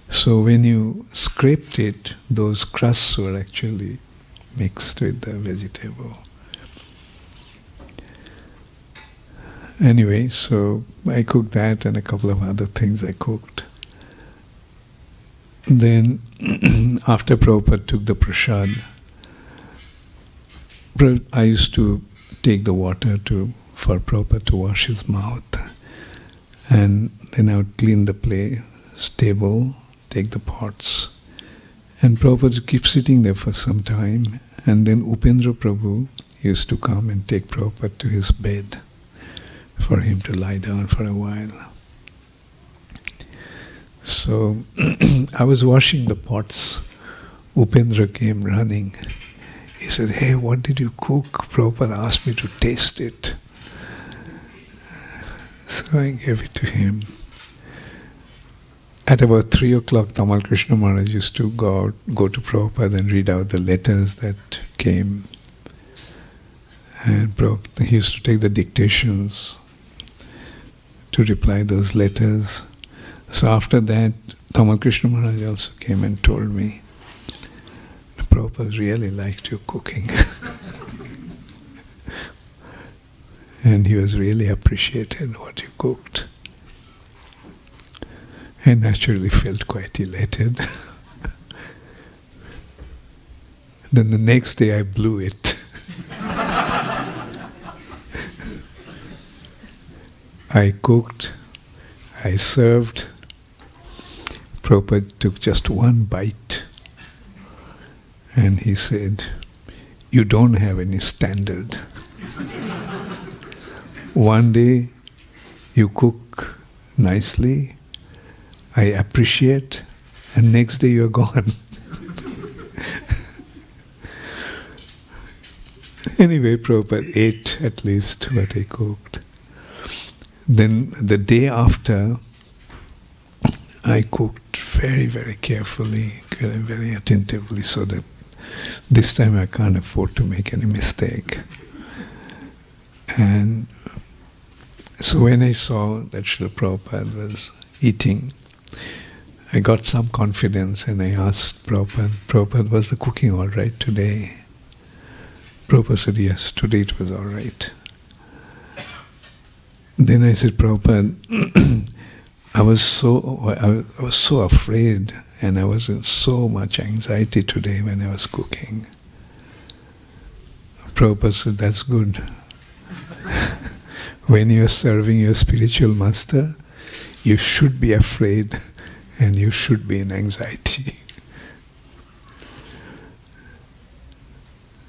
So when you scraped it, those crusts were actually mixed with the vegetable. Anyway, so I cooked that and a couple of other things I cooked. Then after Prabhupada took the prasad, I used to take the water for Prabhupada to wash his mouth. And then I would clean the table, take the pots. And Prabhupada would keep sitting there for some time. And then Upendra Prabhu used to come and take Prabhupada to his bed for him to lie down for a while. So I was washing the pots. Upendra came running. He said, "Hey, what did you cook? Prabhupada asked me to taste it." So I gave it to him. At about 3 o'clock, Tamal Krishna Maharaj used to go to Prabhupada and read out the letters that came. And he used to take the dictations to reply those letters. So after that, Tamal Krishna Maharaj also came and told me, "Prabhupada really liked your cooking." And he was really appreciated what you cooked. I naturally felt quite elated. Then the next day I blew it. I cooked, I served. Prabhupada took just one bite and he said, "You don't have any standard. One day you cook nicely, I appreciate, and next day you're gone." Anyway, Prabhupada ate at least what I cooked. Then the day after, I cooked very, very carefully, very, very attentively, so that this time I can't afford to make any mistake. And so when I saw that Srila Prabhupada was eating, I got some confidence and I asked Prabhupada, was the cooking all right today? Prabhupada said, yes, today it was all right. Then I said, Prabhupada, I was so afraid and I was in so much anxiety today when I was cooking. Prabhupada said, that's good. When you are serving your spiritual master, you should be afraid and you should be in anxiety.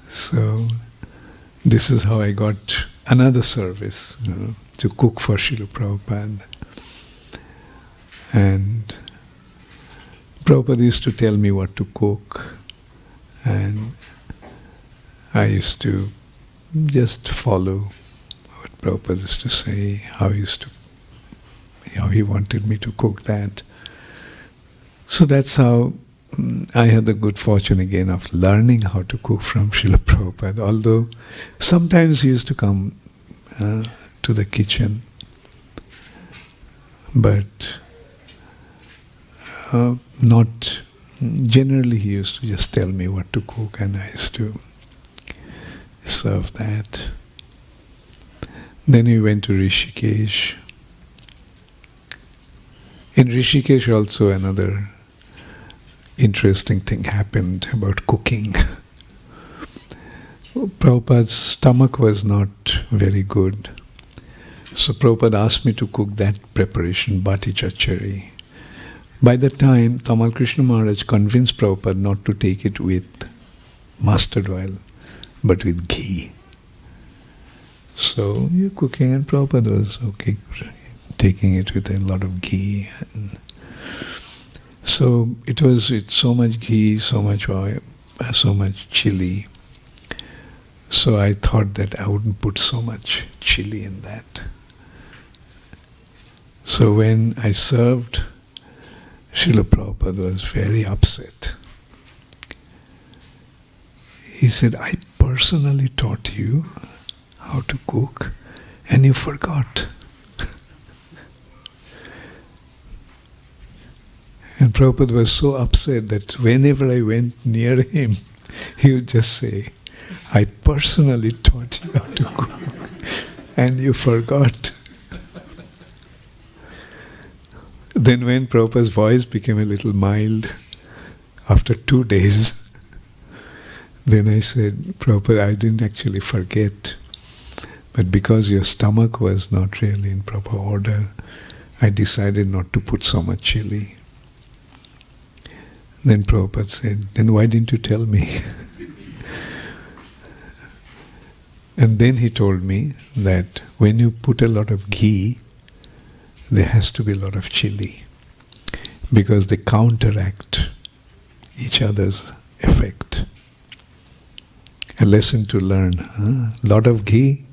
So this is how I got another service, to cook for Srila Prabhupada. And Prabhupada used to tell me what to cook, and I used to just follow what Prabhupada used to say, how he wanted me to cook that. So that's how I had the good fortune again of learning how to cook from Srila Prabhupada, although sometimes he used to come to the kitchen, but not generally. He used to just tell me what to cook and I used to serve that. Then we went to Rishikesh. In Rishikesh also another interesting thing happened about cooking. Prabhupada's stomach was not very good. So Prabhupada asked me to cook that preparation, Bhakti Charu. By the time, Tamal Krishna Maharaj convinced Prabhupada not to take it with mustard oil, but with ghee. So you're cooking and Prabhupada was okay, taking it with a lot of ghee. And so it was with so much ghee, so much oil, so much chili. So I thought that I wouldn't put so much chili in that. So when I served, Srila Prabhupada was very upset. He said, I personally taught you how to cook and you forgot. And Prabhupada was so upset that whenever I went near him, he would just say, I personally taught you how to cook and you forgot. Then when Prabhupada's voice became a little mild, after 2 days, then I said, Prabhupada, I didn't actually forget, but because your stomach was not really in proper order, I decided not to put so much chili. Then Prabhupada said, then why didn't you tell me? And then he told me that when you put a lot of ghee, there has to be a lot of chili, because they counteract each other's effect. A lesson to learn, lot of ghee,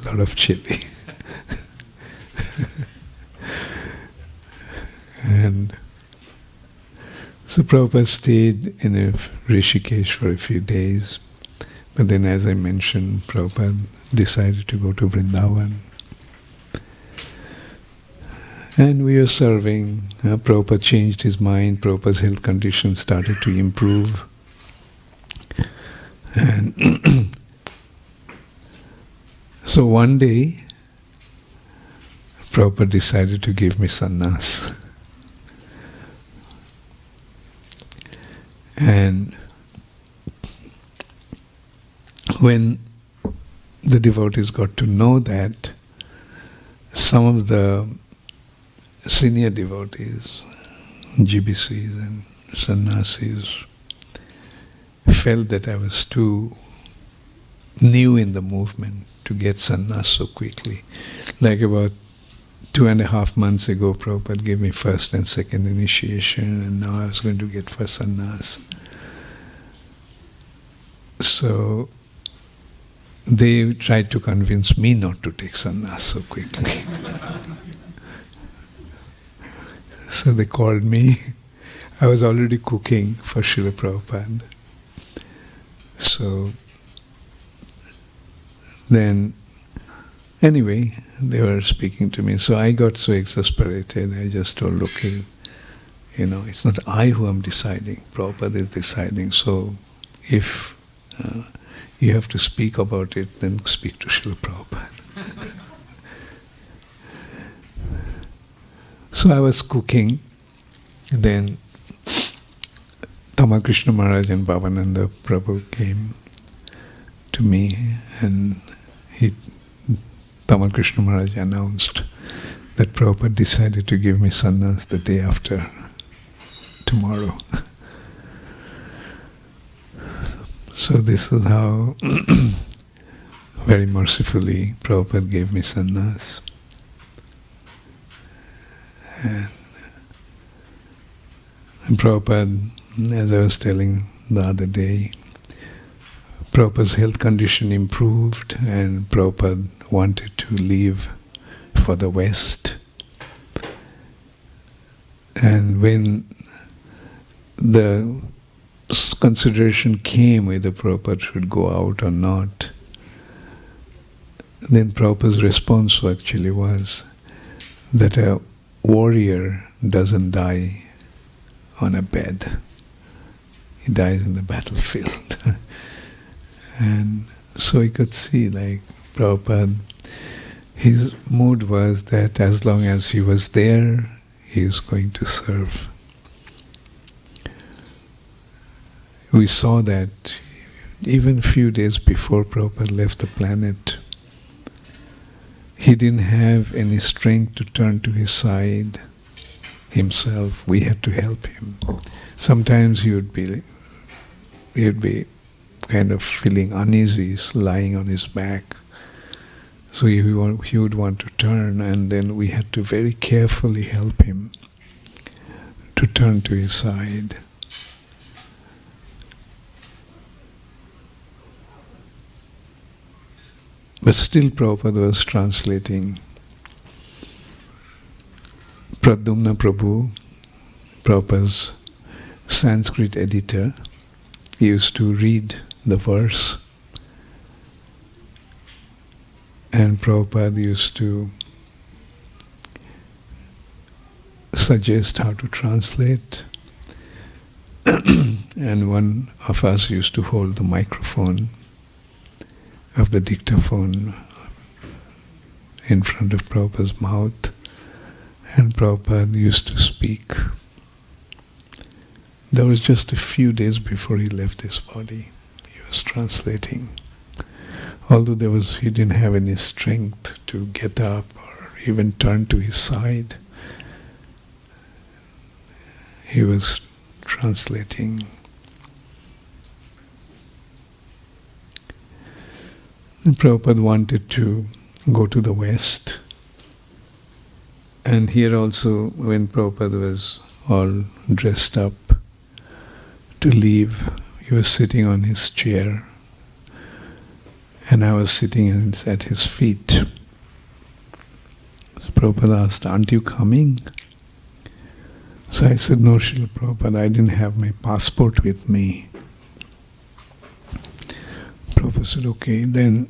lot of chili. And so Prabhupada stayed in Rishikesh for a few days, but then as I mentioned, Prabhupada decided to go to Vrindavan. And we were serving. Prabhupada changed his mind. Prabhupada's health condition started to improve. And so one day, Prabhupada decided to give me sannyas. And when the devotees got to know that, some of the senior devotees, GBCs and sannyasis, felt that I was too new in the movement to get sannyas so quickly. Like about 2.5 months ago, Prabhupada gave me first and second initiation, and now I was going to get first sannyas. So they tried to convince me not to take sannyas so quickly. So they called me. I was already cooking for Srila Prabhupada. So then, anyway, they were speaking to me. So I got so exasperated. I just told, okay, it's not I who am deciding. Prabhupada is deciding. So if you have to speak about it, then speak to Srila Prabhupada. So I was cooking. Then Tamal Krishna Maharaj and Bhavananda Prabhu came to me, and Tamal Krishna Maharaj announced that Prabhupada decided to give me sannyas the day after tomorrow. So this is how very mercifully Prabhupada gave me sannyas. And Prabhupada, as I was telling the other day, Prabhupada's health condition improved and Prabhupada wanted to leave for the West. And when the consideration came whether Prabhupada should go out or not, then Prabhupada's response actually was that a warrior doesn't die on a bed. He dies in the battlefield. And so he could see, like, Prabhupada, his mood was that as long as he was there, he is going to serve. We saw that even a few days before Prabhupada left the planet, he didn't have any strength to turn to his side himself. We had to help him. Sometimes he would be kind of feeling uneasy, lying on his back. So he would want to turn, and then we had to very carefully help him to turn to his side. But still Prabhupada was translating. Pradyumna Prabhu, Prabhupada's Sanskrit editor, he used to read the verse, and Prabhupada used to suggest how to translate. And one of us used to hold the microphone of the dictaphone in front of Prabhupada's mouth, and Prabhupada used to speak. That was just a few days before he left his body. He was translating. Although he didn't have any strength to get up or even turn to his side, he was translating. And Prabhupada wanted to go to the West. And here also, when Prabhupada was all dressed up to leave, he was sitting on his chair, and I was sitting at his feet. So Prabhupada asked, "Aren't you coming?" So I said, "No, Srila Prabhupada, I didn't have my passport with me." Prabhupada said, "Okay, then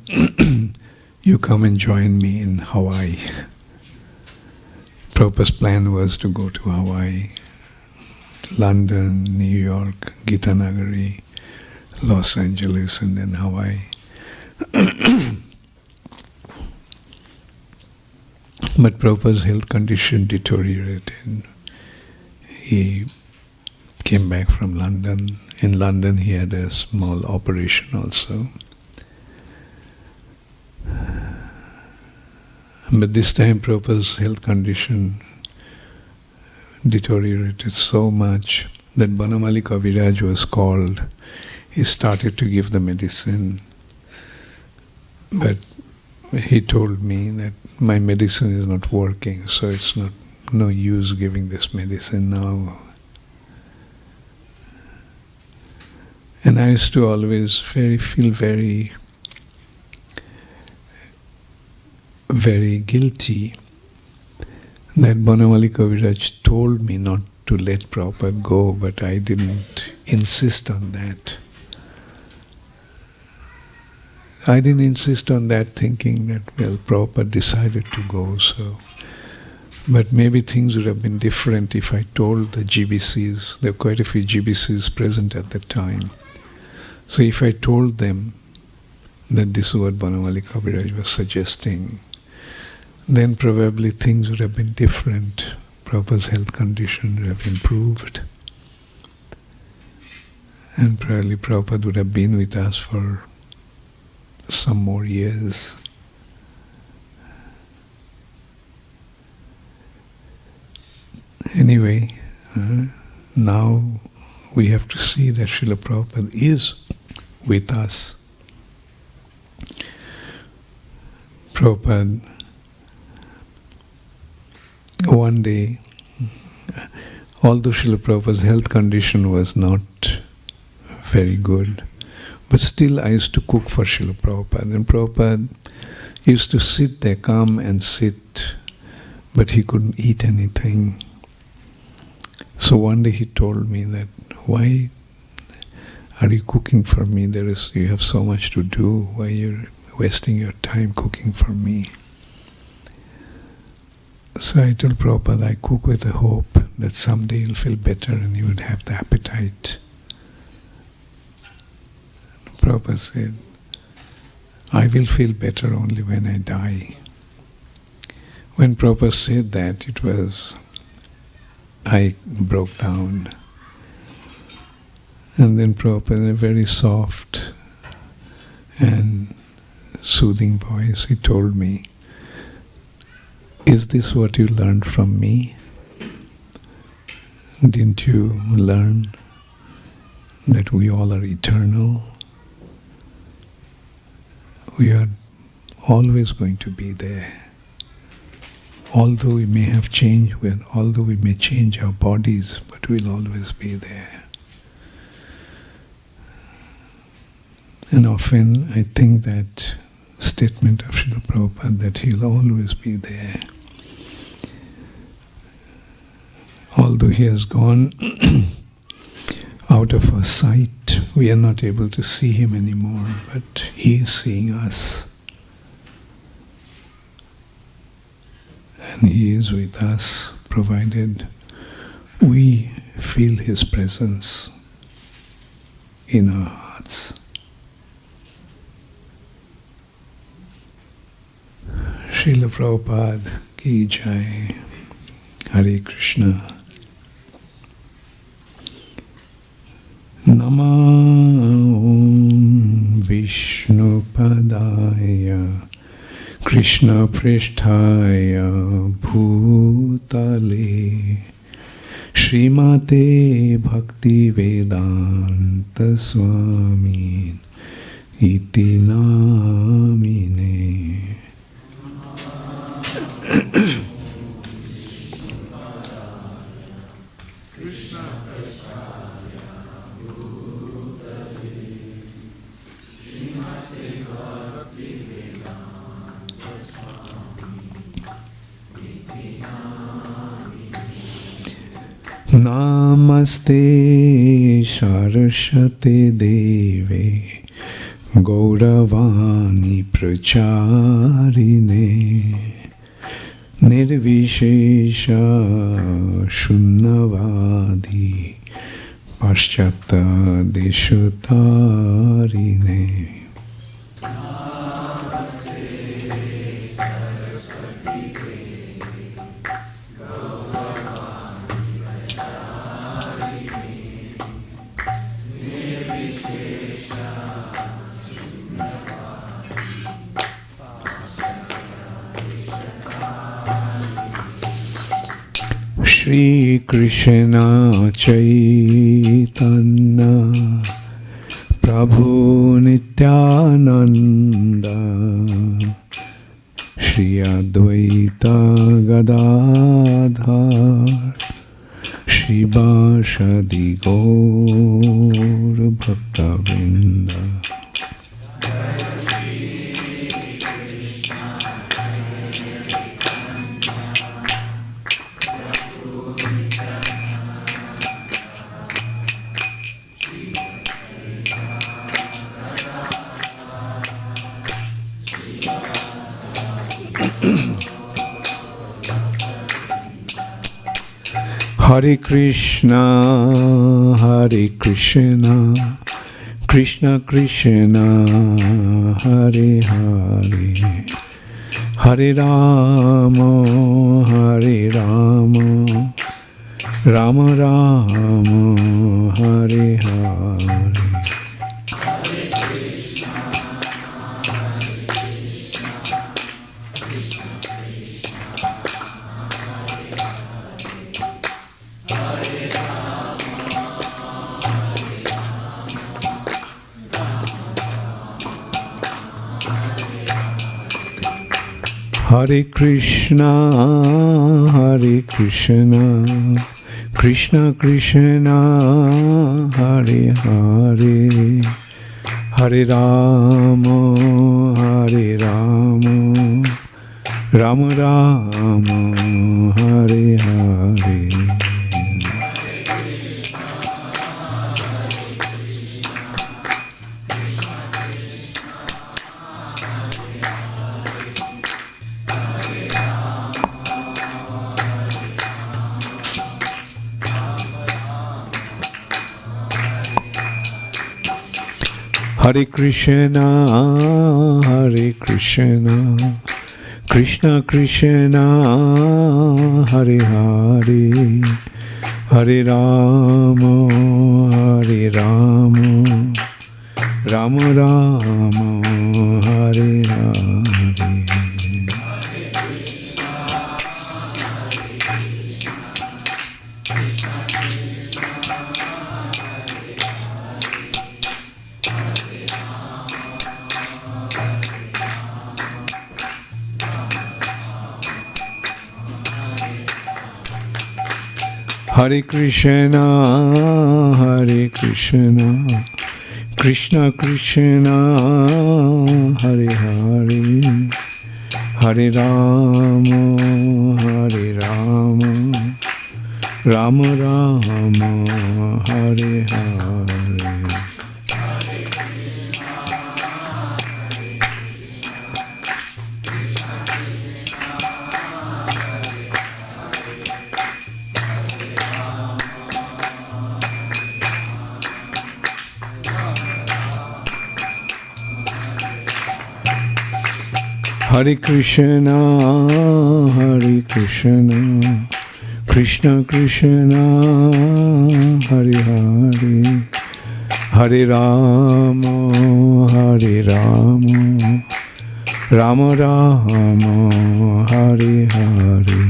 you come and join me in Hawaii." Prabhupada's plan was to go to Hawaii, London, New York, Gitanagari, Los Angeles, and then Hawaii. But Prabhupada's health condition deteriorated. He came back from London. In London he had a small operation also. But this time Prabhupada's health condition deteriorated so much that Banamali Kaviraj was called. He started to give the medicine, but he told me that my medicine is not working, so it's no use giving this medicine now. And I used to always feel very, very guilty that Bonamali Kaviraj told me not to let Prabhupada go, but I didn't insist on that. I didn't insist on that, thinking that, well, Prabhupada decided to go, so. But maybe things would have been different if I told the GBCs. There were quite a few GBCs present at the time. So if I told them that this is what Bonamali Kaviraj was suggesting, then probably things would have been different. Prabhupada's health condition would have improved. And probably Prabhupada would have been with us for some more years. Anyway, now we have to see that Srila Prabhupada is with us. Prabhupada, one day, although Srila Prabhupada's health condition was not very good, but still I used to cook for Srila Prabhupada. And Prabhupada used to sit there, come and sit, but he couldn't eat anything. So one day he told me that, why are you cooking for me? You have so much to do. Why you're wasting your time cooking for me? So I told Prabhupada, I cook with the hope that someday you'll feel better and you would have the appetite. Prabhupada said, I will feel better only when I die. When Prabhupada said that, I broke down. And then Prabhupada, in a very soft and soothing voice, he told me, is this what you learned from me? Didn't you learn that we all are eternal? We are always going to be there. Although we may have changed, although we may change our bodies, but we'll always be there. And often I think that statement of Srila Prabhupada, that he'll always be there. Although he has gone out of our sight, we are not able to see him anymore, but he is seeing us. And he is with us, provided we feel his presence in our hearts. Srila Prabhupada ki jai. Hare Krishna. Namah Vishnu Padaya Krishna Pristhaya Bhutale Srimate Bhakti Vedanta Swami Iti Namine. Namaste Saraswate Deve Gauravani Pracharine Nirvishesha Shunnavadi Paschata Deshotarine. Shri Krishna Chaitanya Prabhu Nityananda Shri Advaita Gadadhar Shri Vashadi Gaur Bhaktavinda. Hare Krishna, Hare Krishna, Krishna Krishna, Hare Hare, Hare Rama, Hare Rama, Rama Rama, Hare Hare. Hare Krishna, Hare Krishna, Krishna Krishna, Hare Hare, Hare Rama, Hare Rama, Rama Rama, Hare Hare. Hare Krishna, Hare Krishna, Krishna Krishna, Hare Hare, Hare Rama, Hare Rama, Rama Rama, Hare Hare. Hare Krishna, Hare Krishna, Krishna Krishna, Hare Hare, Hare Rama, Hare Rama, Rama Rama, Hare Hare. Hare Krishna, Hare Krishna, Krishna Krishna, Hare Hare, Hare Rama, Hare Rama, Rama Rama, Hare Hare.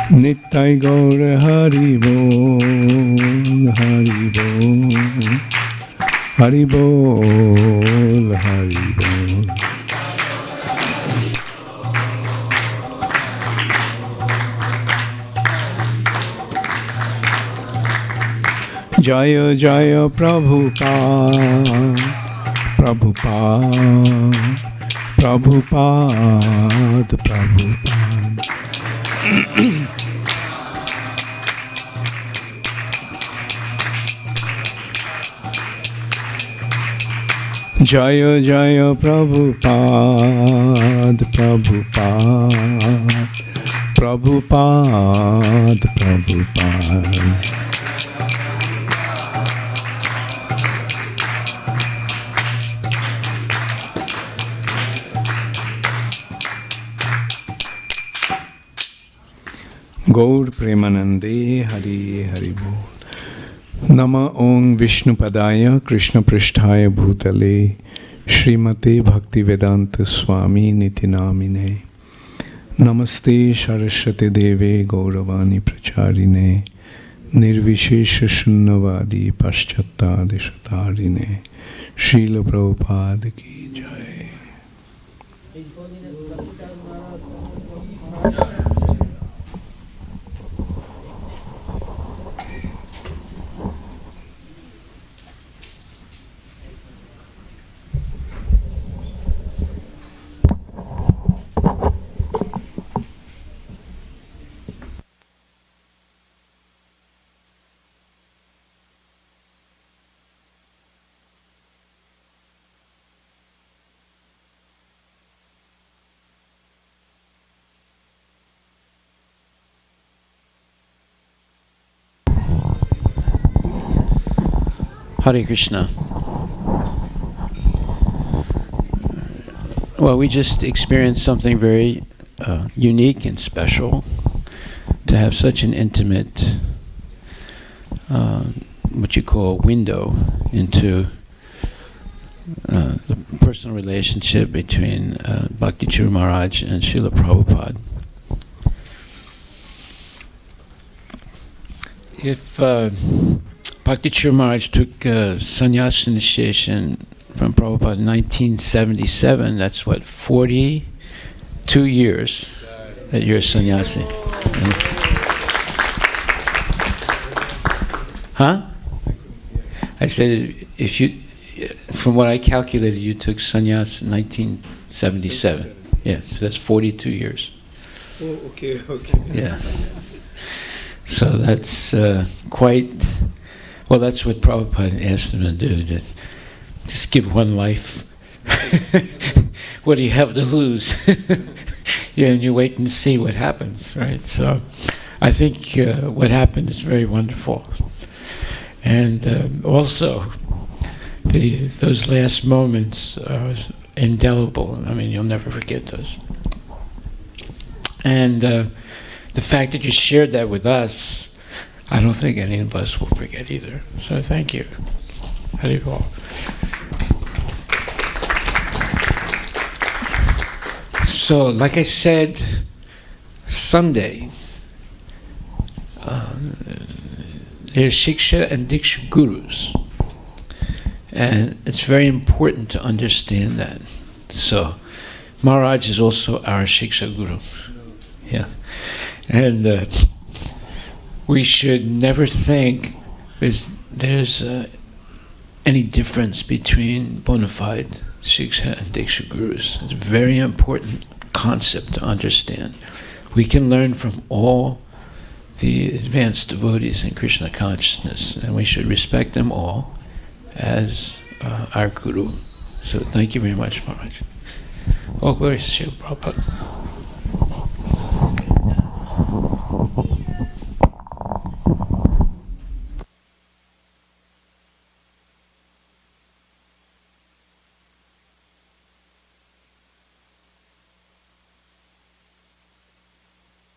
Nittai Gaur Hari Bol, Hari Bol, Hari Bol, Hari Bol. Jaya Jaya Prabhupada, Prabhupada, Prabhupada, Prabhupada. Jaya Jaya Prabhupada, Prabhupada, Prabhupada, Prabhupada. Gaur Premanande, Hari Hari Bol. Nama Om Vishnupadaya Krishna Pristhaya Bhutale Srimate Bhaktivedanta Swami Niti Namine Namaste Saraswati Deve Gauravani Pracharine Nirvishesha Shunnavadi Paschatadeshatarine Srila Prabhupada Ki Jai. Hare Krishna. Well, we just experienced something very unique and special to have such an intimate, what you call, window into the personal relationship between Bhakti Charu Maharaj and Srila Prabhupada. If Bhakti Charu Maharaj took sannyas initiation from Prabhupada in 1977, that's what, 42 years that you're a sannyasi. Huh? I said, if you, from what I calculated, you took sannyas in 1977. Yeah, so that's 42 years. Oh, okay. Yeah. So that's quite, well, that's what Prabhupada asked him to do, to just give one life. What do you have to lose? Yeah, and you wait and see what happens, right? So I think what happened is very wonderful. And also, those last moments are indelible. I mean, you'll never forget those. And the fact that you shared that with us, I don't think any of us will forget either. So thank you. Haribol. So, like I said, Sunday, there's Shiksha and Diksha gurus. And it's very important to understand that. So, Maharaj is also our Shiksha guru. Yeah. And we should never think there's any difference between bona fide Shiksha and Diksha gurus. It's a very important concept to understand. We can learn from all the advanced devotees in Krishna consciousness, and we should respect them all as our guru. So thank you very much, Maharaj. All glory to Srila Prabhupada.